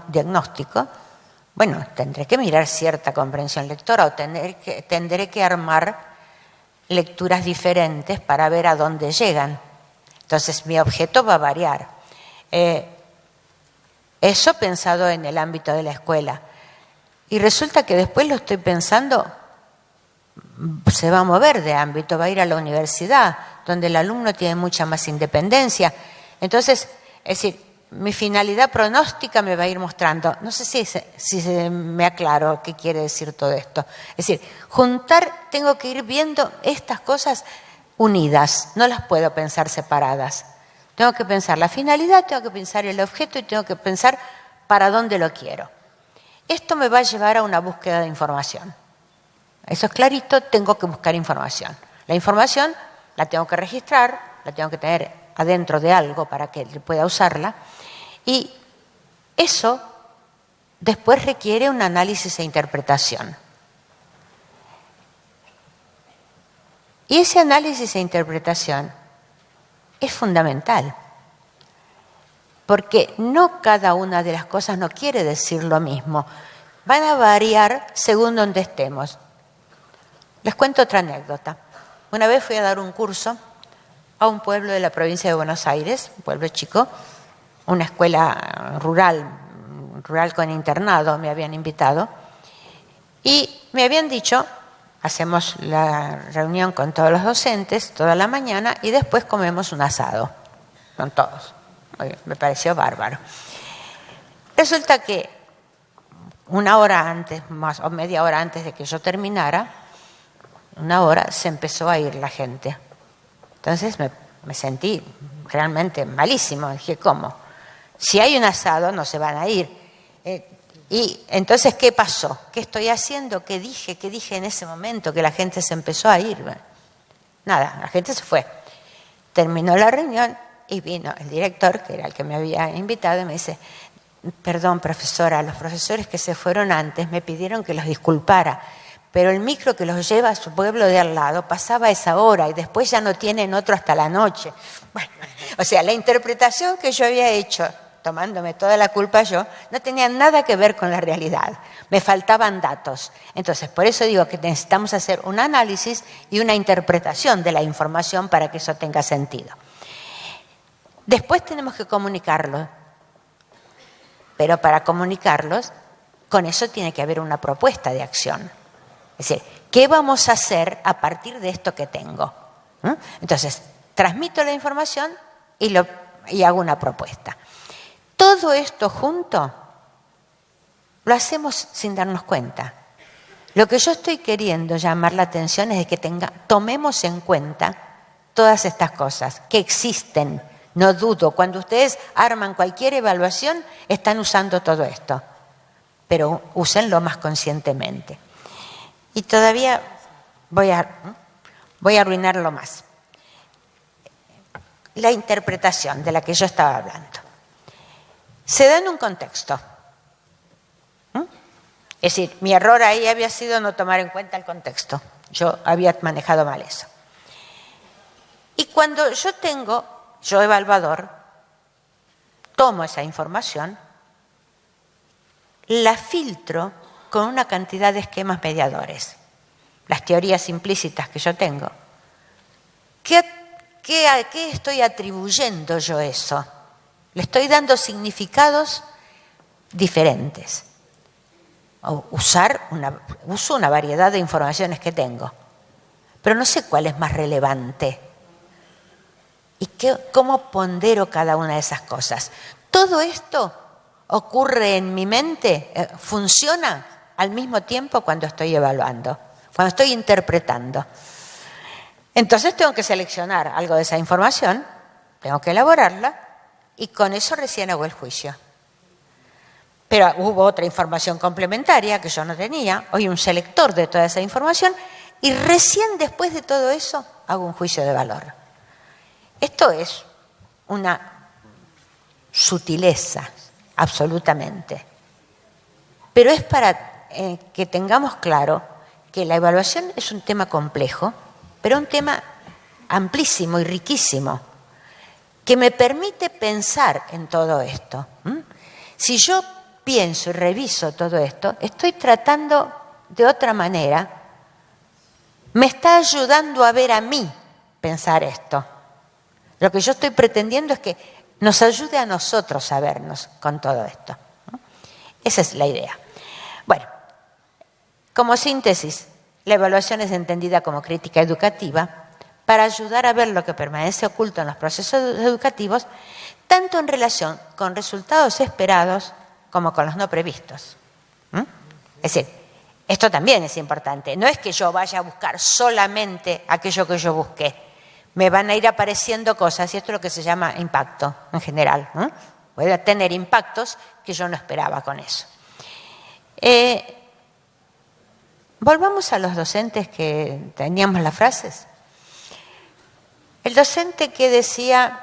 diagnóstico, bueno, tendré que mirar cierta comprensión lectora o tendré que armar lecturas diferentes para ver a dónde llegan. Entonces, mi objeto va a variar. Eso pensado en el ámbito de la escuela. Y resulta que después lo estoy pensando, se va a mover de ámbito, va a ir a la universidad, donde el alumno tiene mucha más independencia. Entonces, es decir, mi finalidad pronóstica me va a ir mostrando. No sé si me aclaro qué quiere decir todo esto. Es decir, tengo que ir viendo estas cosas unidas, no las puedo pensar separadas. Tengo que pensar la finalidad, tengo que pensar el objeto y tengo que pensar para dónde lo quiero. Esto me va a llevar a una búsqueda de información. Eso es clarito, tengo que buscar información. La información la tengo que registrar, la tengo que tener adentro de algo para que pueda usarla. Y eso después requiere un análisis e interpretación. Y ese análisis e interpretación es fundamental, porque no cada una de las cosas no quiere decir lo mismo. Van a variar según donde estemos. Les cuento otra anécdota. Una vez fui a dar un curso a un pueblo de la provincia de Buenos Aires, un pueblo chico, una escuela rural con internado, me habían invitado, y me habían dicho, hacemos la reunión con todos los docentes toda la mañana y después comemos un asado con todos. Me pareció bárbaro. Resulta que una hora antes, más o media hora antes de que yo terminara, una hora, se empezó a ir la gente. Entonces me sentí realmente malísimo. Dije, ¿cómo? Si hay un asado, no se van a ir. Y entonces, ¿qué pasó? ¿Qué estoy haciendo? ¿Qué dije? ¿Qué dije en ese momento? Que la gente se empezó a ir. Nada, la gente se fue. Terminó la reunión y vino el director, que era el que me había invitado, y me dice, perdón, profesora, los profesores que se fueron antes me pidieron que los disculpara, pero el micro que los lleva a su pueblo de al lado pasaba a esa hora y después ya no tienen otro hasta la noche. Bueno, o sea, la interpretación que yo había hecho, tomándome toda la culpa yo, no tenía nada que ver con la realidad. Me faltaban datos. Entonces, por eso digo que necesitamos hacer un análisis y una interpretación de la información para que eso tenga sentido. Después tenemos que comunicarlo, pero para comunicarlos, con eso tiene que haber una propuesta de acción. Es decir, ¿qué vamos a hacer a partir de esto que tengo? Entonces, transmito la información y hago una propuesta. Todo esto junto lo hacemos sin darnos cuenta. Lo que yo estoy queriendo llamar la atención es de que tomemos en cuenta todas estas cosas que existen. No dudo, cuando ustedes arman cualquier evaluación, están usando todo esto, pero úsenlo más conscientemente. Y todavía voy a arruinarlo más. La interpretación de la que yo estaba hablando se da en un contexto. Es decir, mi error ahí había sido no tomar en cuenta el contexto. Yo había manejado mal eso. Y cuando yo evaluador, tomo esa información, la filtro con una cantidad de esquemas mediadores, las teorías implícitas que yo tengo. ¿A qué estoy atribuyendo yo eso? Le estoy dando significados diferentes. Uso una variedad de informaciones que tengo, pero no sé cuál es más relevante. ¿Y cómo pondero cada una de esas cosas? Todo esto ocurre en mi mente, funciona al mismo tiempo cuando estoy evaluando, cuando estoy interpretando. Entonces tengo que seleccionar algo de esa información, tengo que elaborarla y con eso recién hago el juicio. Pero hubo otra información complementaria que yo no tenía, hoy un selector de toda esa información y recién después de todo eso hago un juicio de valor. Esto es una sutileza, absolutamente. Pero es para que tengamos claro que la evaluación es un tema complejo, pero un tema amplísimo y riquísimo, que me permite pensar en todo esto. Si yo pienso y reviso todo esto, estoy tratando de otra manera, me está ayudando a ver a mí pensar esto. Lo que yo estoy pretendiendo es que nos ayude a nosotros a vernos con todo esto, ¿no? Esa es la idea. Bueno, como síntesis, la evaluación es entendida como crítica educativa para ayudar a ver lo que permanece oculto en los procesos educativos, tanto en relación con resultados esperados como con los no previstos. Es decir, esto también es importante. No es que yo vaya a buscar solamente aquello que yo busqué. Me van a ir apareciendo cosas y esto es lo que se llama impacto en general. Voy a tener impactos que yo no esperaba con eso. Volvamos a los docentes que teníamos las frases. El docente que decía,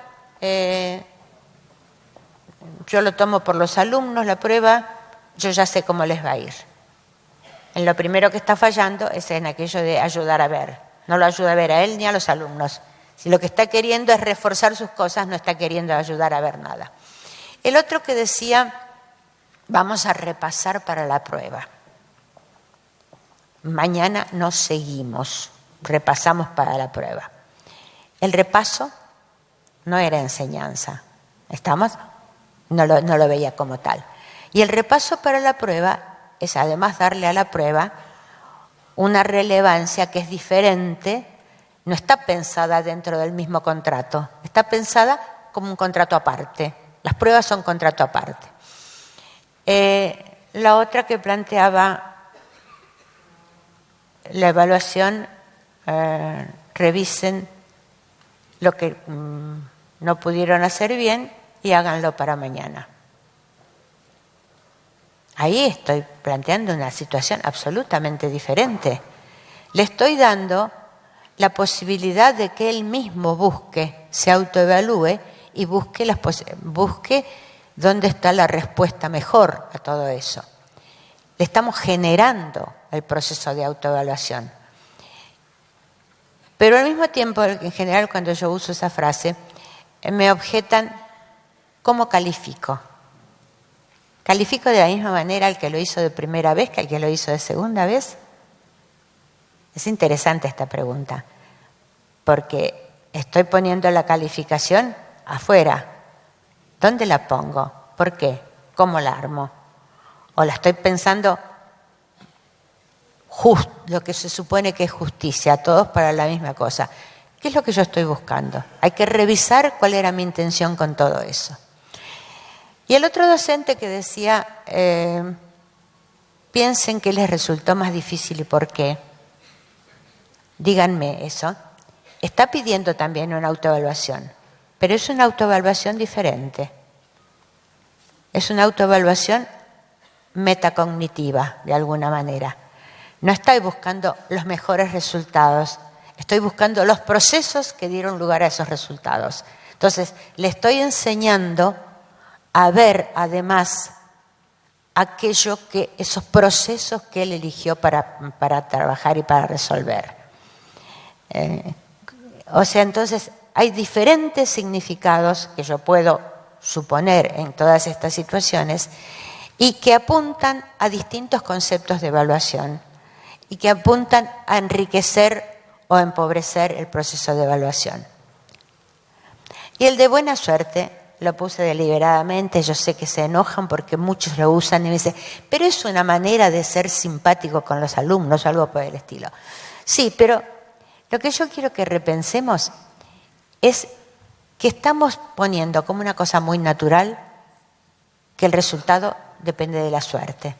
yo lo tomo por los alumnos, la prueba, yo ya sé cómo les va a ir. En lo primero que está fallando es en aquello de ayudar a ver. No lo ayuda a ver a él ni a los alumnos. Si lo que está queriendo es reforzar sus cosas, no está queriendo ayudar a ver nada. El otro que decía, vamos a repasar para la prueba. Mañana nos seguimos, repasamos para la prueba. El repaso no era enseñanza, ¿estamos? No lo veía como tal. Y el repaso para la prueba es además darle a la prueba una relevancia que es diferente, no está pensada dentro del mismo contrato, está pensada como un contrato aparte. Las pruebas son contrato aparte. La otra que planteaba la evaluación, revisen lo que no pudieron hacer bien y háganlo para mañana. Ahí estoy planteando una situación absolutamente diferente. Le estoy dando la posibilidad de que él mismo busque, se autoevalúe y busque dónde está la respuesta mejor a todo eso. Le estamos generando el proceso de autoevaluación. Pero al mismo tiempo, en general, cuando yo uso esa frase, me objetan, ¿cómo califico? ¿Califico de la misma manera al que lo hizo de primera vez que al que lo hizo de segunda vez? Es interesante esta pregunta, porque estoy poniendo la calificación afuera. ¿Dónde la pongo? ¿Por qué? ¿Cómo la armo? ¿O la estoy pensando lo que se supone que es justicia, todos para la misma cosa? ¿Qué es lo que yo estoy buscando? Hay que revisar cuál era mi intención con todo eso. Y el otro docente que decía, piensen qué les resultó más difícil y por qué. Díganme eso. Está pidiendo también una autoevaluación, pero es una autoevaluación diferente. Es una autoevaluación metacognitiva, de alguna manera. No estoy buscando los mejores resultados, estoy buscando los procesos que dieron lugar a esos resultados. Entonces, le estoy enseñando a ver, además, esos procesos que él eligió para trabajar y para resolver. Entonces, hay diferentes significados que yo puedo suponer en todas estas situaciones y que apuntan a distintos conceptos de evaluación y que apuntan a enriquecer o a empobrecer el proceso de evaluación. Y el de buena suerte lo puse deliberadamente, yo sé que se enojan porque muchos lo usan y me dicen, pero es una manera de ser simpático con los alumnos o algo por el estilo. Sí, pero lo que yo quiero que repensemos es que estamos poniendo como una cosa muy natural que el resultado depende de la suerte.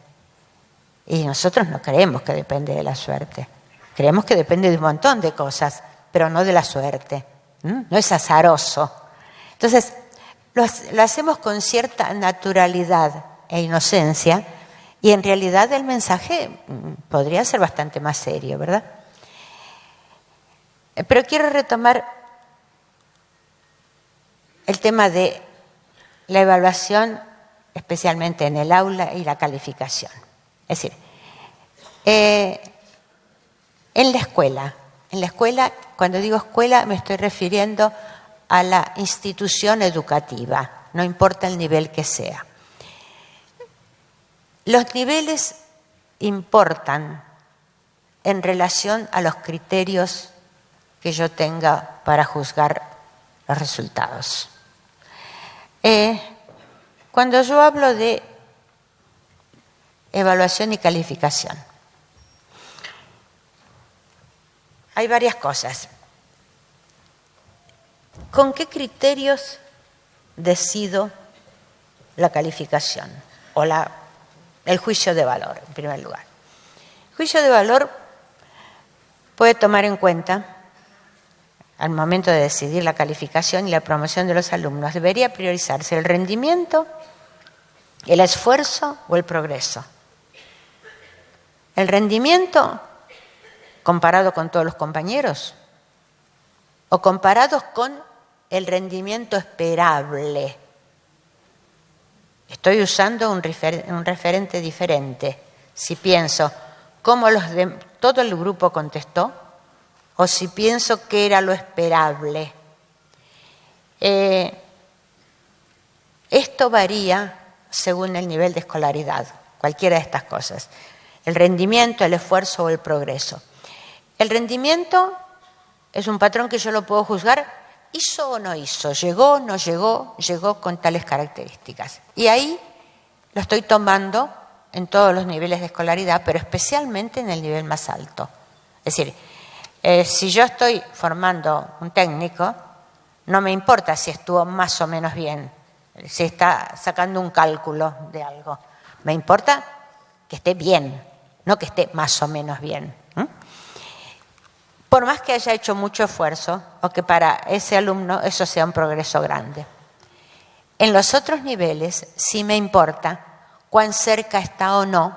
Y nosotros no creemos que depende de la suerte. Creemos que depende de un montón de cosas, pero no de la suerte. No es azaroso. Entonces, lo hacemos con cierta naturalidad e inocencia y en realidad el mensaje podría ser bastante más serio, ¿verdad? Pero quiero retomar el tema de la evaluación, especialmente en el aula, y la calificación. Es decir, en la escuela, cuando digo escuela me estoy refiriendo a la institución educativa, no importa el nivel que sea. Los niveles importan en relación a los criterios que yo tenga para juzgar los resultados. Cuando yo hablo de evaluación y calificación, hay varias cosas. ¿Con qué criterios decido la calificación o el juicio de valor, en primer lugar? El juicio de valor puede tomar en cuenta, al momento de decidir la calificación y la promoción de los alumnos, debería priorizarse el rendimiento, el esfuerzo o el progreso. El rendimiento comparado con todos los compañeros o comparados con el rendimiento esperable. Estoy usando un referente diferente. Si pienso cómo todo el grupo contestó o si pienso que era lo esperable. Esto varía según el nivel de escolaridad, cualquiera de estas cosas. El rendimiento, el esfuerzo o el progreso. El rendimiento es un patrón que yo lo puedo juzgar, hizo o no hizo, llegó, no llegó, llegó con tales características. Y ahí lo estoy tomando en todos los niveles de escolaridad, pero especialmente en el nivel más alto. Es decir, si yo estoy formando un técnico, no me importa si estuvo más o menos bien, si está sacando un cálculo de algo. Me importa que esté bien, no que esté más o menos bien. Por más que haya hecho mucho esfuerzo o que para ese alumno eso sea un progreso grande. En los otros niveles sí me importa cuán cerca está o no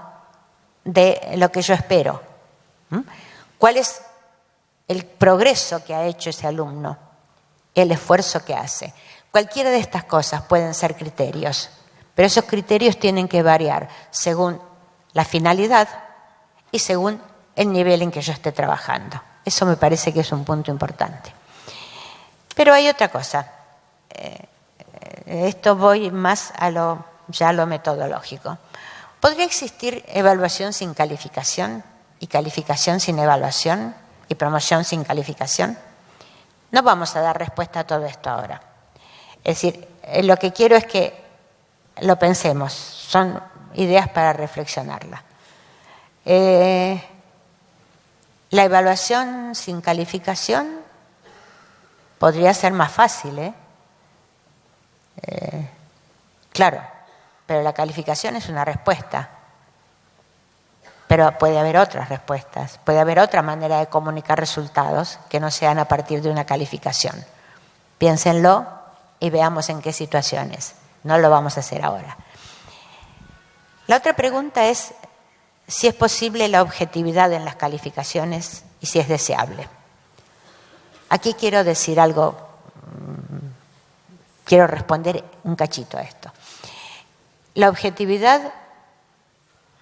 de lo que yo espero. ¿Cuál es el progreso que ha hecho ese alumno? El esfuerzo que hace. Cualquiera de estas cosas pueden ser criterios, pero esos criterios tienen que variar según la finalidad y según el nivel en que yo esté trabajando. Eso me parece que es un punto importante. Pero hay otra cosa. Esto voy más a lo metodológico. ¿Podría existir evaluación sin calificación y calificación sin evaluación y promoción sin calificación? No vamos a dar respuesta a todo esto ahora. Es decir, lo que quiero es que lo pensemos. Son ideas para reflexionarlas. La evaluación sin calificación podría ser más fácil, claro, pero la calificación es una respuesta. Pero puede haber otras respuestas, puede haber otra manera de comunicar resultados que no sean a partir de una calificación. Piénsenlo y veamos en qué situaciones. No lo vamos a hacer ahora. La otra pregunta es si es posible la objetividad en las calificaciones y si es deseable. Aquí quiero decir algo, quiero responder un cachito a esto. La objetividad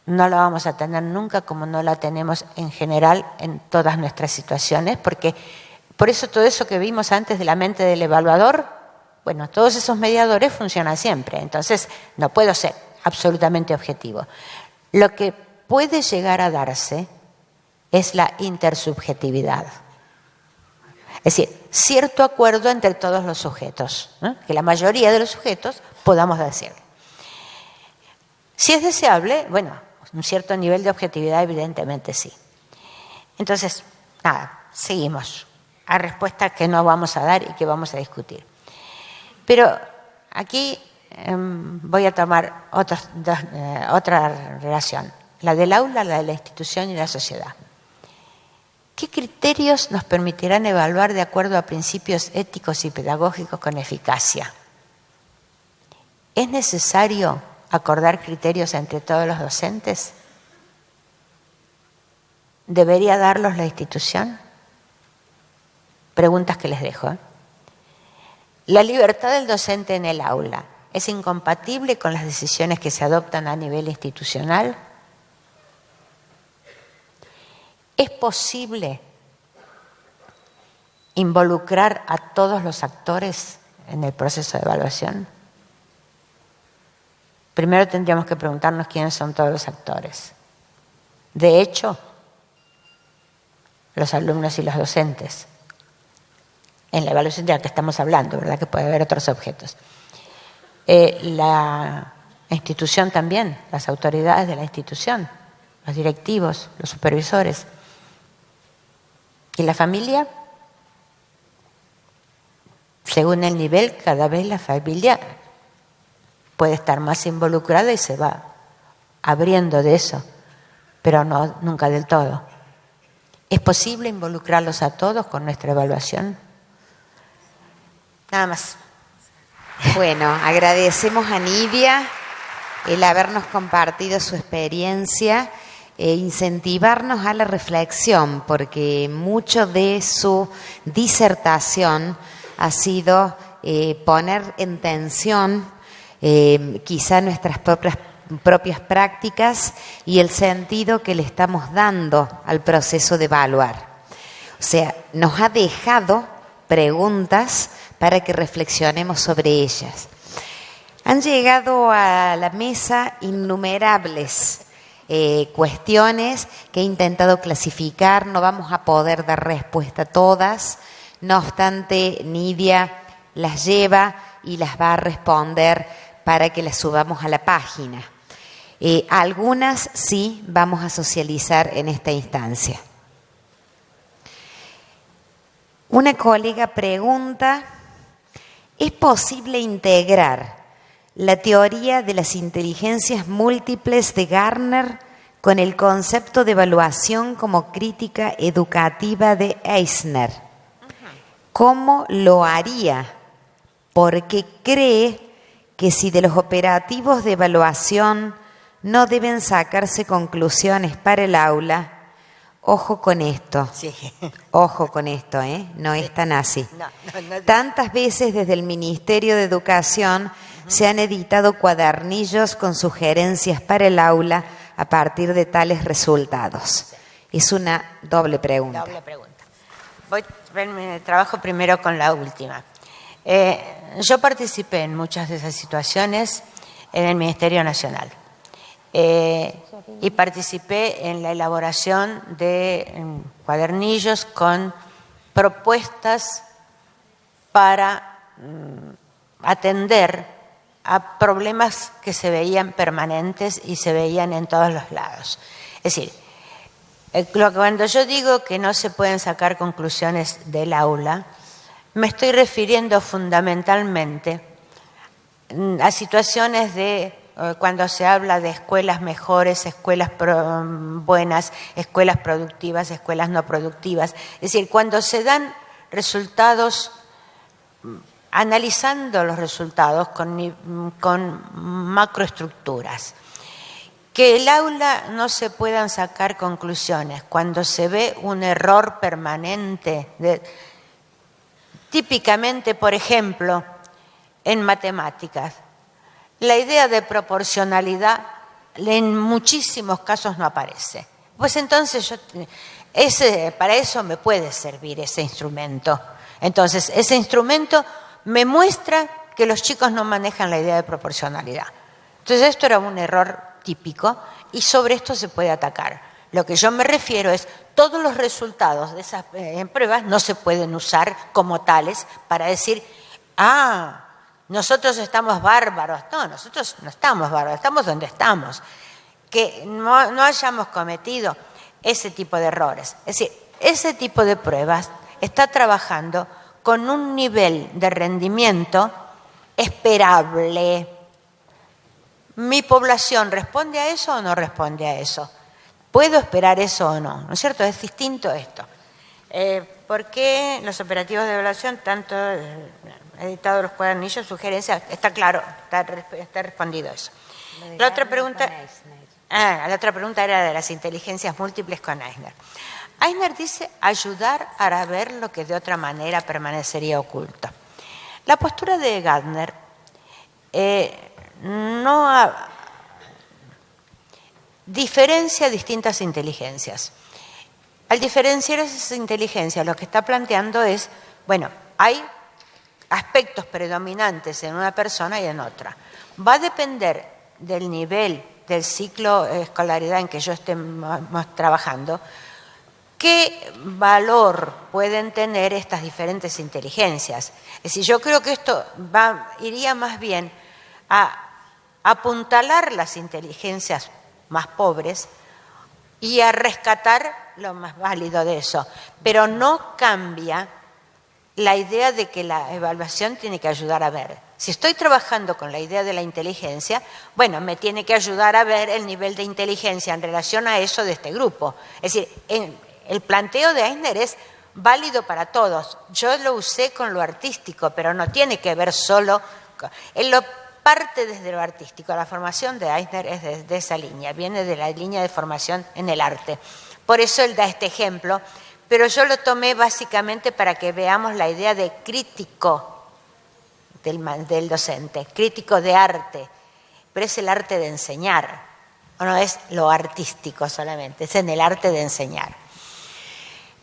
no la vamos a tener nunca como no la tenemos en general en todas nuestras situaciones, porque por eso todo eso que vimos antes de la mente del evaluador, bueno, todos esos mediadores funcionan siempre, entonces no puedo ser absolutamente objetivo. Lo que puede llegar a darse es la intersubjetividad. Es decir, cierto acuerdo entre todos los sujetos, que la mayoría de los sujetos podamos decir. Si es deseable, bueno, un cierto nivel de objetividad evidentemente sí. Entonces, nada, seguimos a respuestas que no vamos a dar y que vamos a discutir. Pero aquí voy a tomar otra relación, la del aula, la de la institución y la sociedad. ¿Qué criterios nos permitirán evaluar de acuerdo a principios éticos y pedagógicos con eficacia? ¿Es necesario acordar criterios entre todos los docentes? ¿Debería darlos la institución? Preguntas que les dejo. ¿La libertad del docente en el aula es incompatible con las decisiones que se adoptan a nivel institucional? ¿Es posible involucrar a todos los actores en el proceso de evaluación? primero tendríamos que preguntarnos quiénes son todos los actores. De hecho, los alumnos y los docentes, en la evaluación de la que estamos hablando, ¿verdad? Que puede haber otros objetos. La institución también, las autoridades de la institución, los directivos, los supervisores. ¿Y la familia? Según el nivel, cada vez la familia puede estar más involucrada y se va abriendo de eso, pero no, nunca del todo. ¿Es posible involucrarlos a todos con nuestra evaluación? Nada más. Bueno, agradecemos a Nidia el habernos compartido su experiencia e incentivarnos a la reflexión, porque mucho de su disertación ha sido poner en tensión quizá nuestras propias prácticas y el sentido que le estamos dando al proceso de evaluar. O sea, nos ha dejado preguntas para que reflexionemos sobre ellas. Han llegado a la mesa innumerables cuestiones que he intentado clasificar, no vamos a poder dar respuesta a todas, no obstante, Nidia las lleva y las va a responder para que las subamos a la página. Algunas sí vamos a socializar en esta instancia. Una colega pregunta: ¿es posible integrar la teoría de las inteligencias múltiples de Gardner con el concepto de evaluación como crítica educativa de Eisner? ¿Cómo lo haría? Porque cree que si de los operativos de evaluación no deben sacarse conclusiones para el aula, ojo con esto, Sí. ojo con esto, no es tan así. No. Tantas veces desde el Ministerio de Educación se han editado cuadernillos con sugerencias para el aula a partir de tales resultados. Es una doble pregunta. Doble pregunta. Trabajo primero con la última. Yo participé en muchas de esas situaciones en el Ministerio Nacional y participé en la elaboración de cuadernillos con propuestas para atender a problemas que se veían permanentes y se veían en todos los lados. Es decir, cuando yo digo que no se pueden sacar conclusiones del aula, me estoy refiriendo fundamentalmente a situaciones de cuando se habla de escuelas mejores, escuelas buenas, escuelas productivas, escuelas no productivas. Es decir, cuando se dan resultados, analizando los resultados con macroestructuras. Que el aula no se puedan sacar conclusiones cuando se ve un error permanente, típicamente, por ejemplo, en matemáticas. La idea de proporcionalidad en muchísimos casos no aparece. Pues entonces para eso me puede servir ese instrumento. Entonces, ese instrumento me muestra que los chicos no manejan la idea de proporcionalidad. Entonces, esto era un error típico y sobre esto se puede atacar. Lo que yo me refiero es todos los resultados de esas pruebas no se pueden usar como tales para decir, nosotros estamos bárbaros. No, nosotros no estamos bárbaros, estamos donde estamos. Que no hayamos cometido ese tipo de errores. Es decir, ese tipo de pruebas está trabajando con un nivel de rendimiento esperable. ¿Mi población responde a eso o no responde a eso? ¿Puedo esperar eso o no? ¿No es cierto? Es distinto esto. ¿Por qué los operativos de evaluación, tanto editado los cuadernillos, sugerencias? Está claro, está respondido eso. La otra pregunta era de las inteligencias múltiples con Eisner. Eisner dice ayudar a ver lo que de otra manera permanecería oculto. La postura de Gardner diferencia distintas inteligencias. Al diferenciar esas inteligencias, lo que está planteando es, hay aspectos predominantes en una persona y en otra. Va a depender del nivel del ciclo de escolaridad en que yo esté trabajando, ¿qué valor pueden tener estas diferentes inteligencias? Es decir, yo creo que esto iría más bien a apuntalar las inteligencias más pobres y a rescatar lo más válido de eso, pero no cambia la idea de que la evaluación tiene que ayudar a ver. Si estoy trabajando con la idea de la inteligencia, bueno, me tiene que ayudar a ver el nivel de inteligencia en relación a eso de este grupo. Es decir, el planteo de Eisner es válido para todos. Yo lo usé con lo artístico, pero no tiene que ver solo él lo parte desde lo artístico. La formación de Eisner es desde esa línea, viene de la línea de formación en el arte. Por eso él da este ejemplo, pero yo lo tomé básicamente para que veamos la idea de crítico del docente, crítico de arte, pero es el arte de enseñar, o no es lo artístico solamente, es en el arte de enseñar.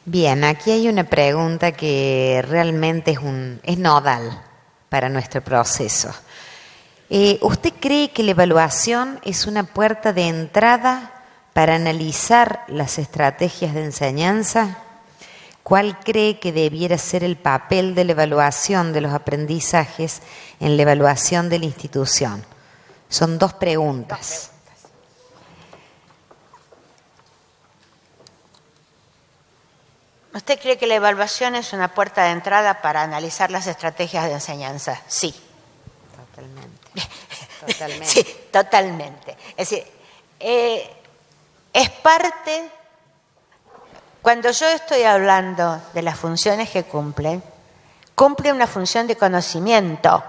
Bien, aquí hay una pregunta que realmente es nodal para nuestro proceso. ¿Usted cree que la evaluación es una puerta de entrada para analizar las estrategias de enseñanza? ¿Cuál cree que debiera ser el papel de la evaluación de los aprendizajes en la evaluación de la institución? Son dos preguntas. ¿Usted cree que la evaluación es una puerta de entrada para analizar las estrategias de enseñanza? Sí. Totalmente. Sí, totalmente. Es decir, es parte. Cuando yo estoy hablando de las funciones que cumple una función de conocimiento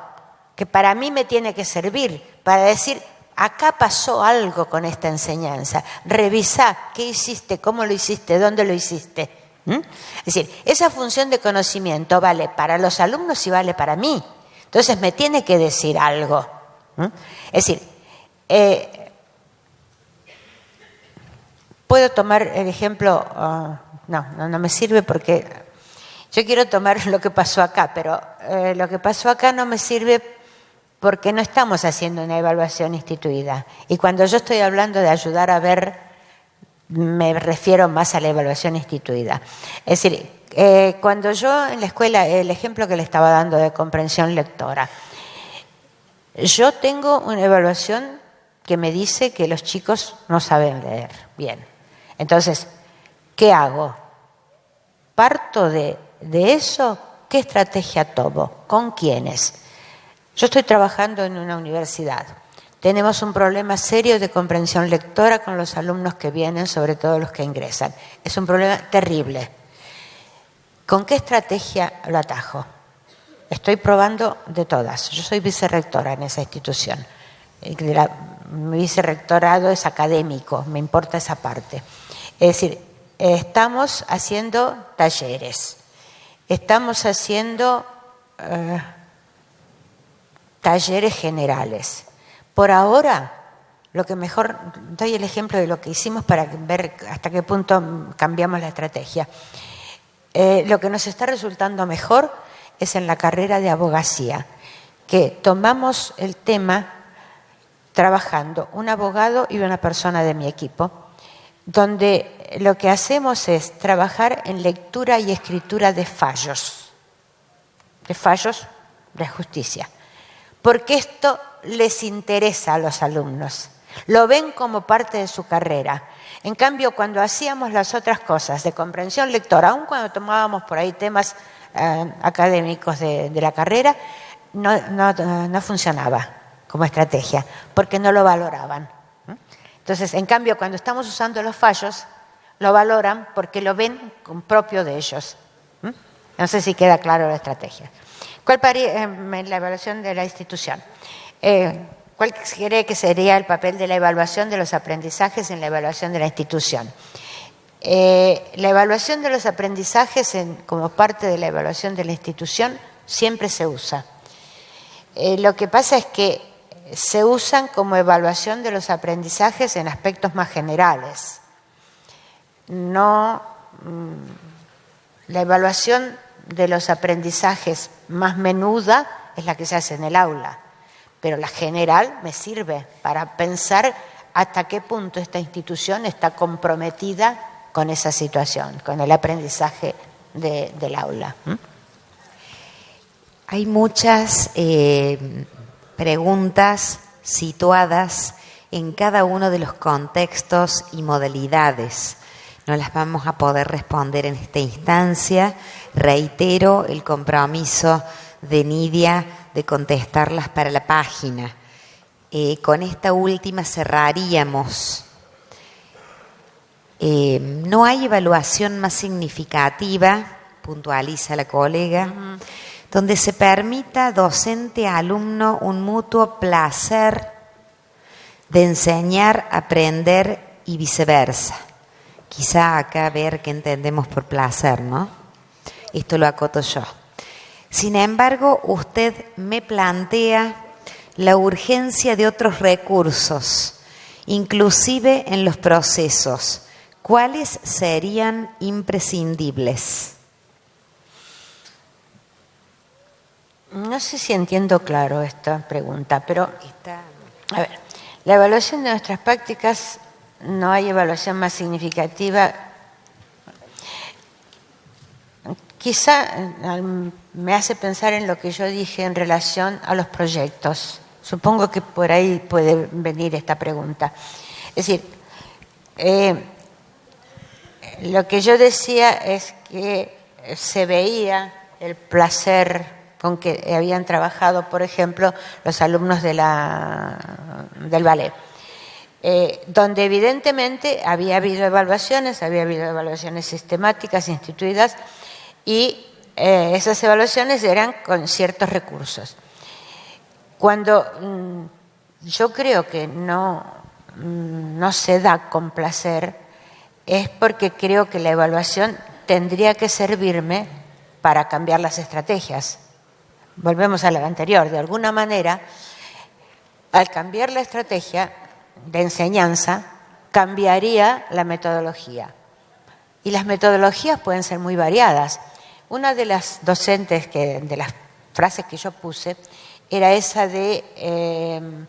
que para mí me tiene que servir para decir, acá pasó algo con esta enseñanza, revisá qué hiciste, cómo lo hiciste, dónde lo hiciste. Es decir, esa función de conocimiento vale para los alumnos y vale para mí. Entonces me tiene que decir algo. Es decir, puedo tomar el ejemplo, no me sirve porque yo quiero tomar lo que pasó acá, pero lo que pasó acá no me sirve porque no estamos haciendo una evaluación instituida. Y cuando yo estoy hablando de ayudar a ver, me refiero más a la evaluación instituida. Es decir, cuando yo en la escuela, el ejemplo que le estaba dando de comprensión lectora, yo tengo una evaluación que me dice que los chicos no saben leer bien. Entonces, ¿qué hago? ¿Parto de eso? ¿Qué estrategia tomo? ¿Con quiénes? Yo estoy trabajando en una universidad. Tenemos un problema serio de comprensión lectora con los alumnos que vienen, sobre todo los que ingresan. Es un problema terrible. ¿Con qué estrategia lo atajo? Estoy probando de todas. Yo soy vicerrectora en esa institución. Mi vicerrectorado es académico, me importa esa parte. Es decir, estamos haciendo talleres, estamos haciendo talleres generales. Por ahora, lo que mejor, doy el ejemplo de lo que hicimos para ver hasta qué punto cambiamos la estrategia. Lo que nos está resultando mejor es en la carrera de abogacía, que tomamos el tema trabajando un abogado y una persona de mi equipo, donde lo que hacemos es trabajar en lectura y escritura de fallos de justicia, porque esto les interesa a los alumnos, lo ven como parte de su carrera. En cambio, cuando hacíamos las otras cosas de comprensión lectora, aun cuando tomábamos por ahí temas académicos de la carrera, no funcionaba como estrategia, porque no lo valoraban. Entonces, en cambio, cuando estamos usando los fallos, lo valoran porque lo ven como propio de ellos. No sé si queda claro la estrategia. ¿Cuál la evaluación de la institución? ¿Cuál cree que sería el papel de la evaluación de los aprendizajes en la evaluación de la institución? La evaluación de los aprendizajes como parte de la evaluación de la institución siempre se usa. Lo que pasa es que se usan como evaluación de los aprendizajes en aspectos más generales. La evaluación de los aprendizajes más menuda es la que se hace en el aula, pero la general me sirve para pensar hasta qué punto esta institución está comprometida con esa situación, con el aprendizaje del aula. Hay muchas preguntas situadas en cada uno de los contextos y modalidades. No las vamos a poder responder en esta instancia. Reitero el compromiso de Nidia de contestarlas para la página. Con esta última cerraríamos. No hay evaluación más significativa, puntualiza la colega, donde se permita docente-alumno un mutuo placer de enseñar, aprender y viceversa. Quizá acá ver qué entendemos por placer, ¿no? Esto lo acoto yo. Sin embargo, usted me plantea la urgencia de otros recursos, inclusive en los procesos. ¿Cuáles serían imprescindibles? No sé si entiendo claro esta pregunta, pero a ver, la evaluación de nuestras prácticas, no hay evaluación más significativa. Quizá me hace pensar en lo que yo dije en relación a los proyectos. Supongo que por ahí puede venir esta pregunta. Es decir, lo que yo decía es que se veía el placer con que habían trabajado, por ejemplo, los alumnos del ballet, donde evidentemente había habido evaluaciones sistemáticas instituidas, y esas evaluaciones eran con ciertos recursos. Cuando yo creo que no se da con placer, es porque creo que la evaluación tendría que servirme para cambiar las estrategias. Volvemos a lo anterior. De alguna manera, al cambiar la estrategia de enseñanza, cambiaría la metodología. Y las metodologías pueden ser muy variadas. Una de las docentes, de las frases que yo puse, era esa de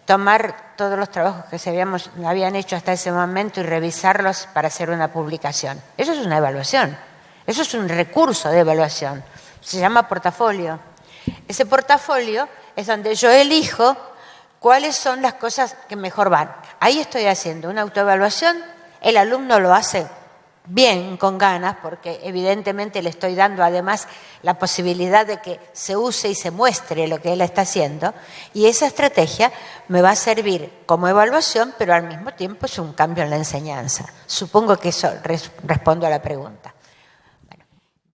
tomar todos los trabajos que habían hecho hasta ese momento y revisarlos para hacer una publicación. Eso es una evaluación, eso es un recurso de evaluación, se llama portafolio. Ese portafolio es donde yo elijo cuáles son las cosas que mejor van. Ahí estoy haciendo una autoevaluación, el alumno lo hace bien, con ganas, porque evidentemente le estoy dando además la posibilidad de que se use y se muestre lo que él está haciendo, y esa estrategia me va a servir como evaluación, pero al mismo tiempo es un cambio en la enseñanza. Supongo que eso respondo a la pregunta.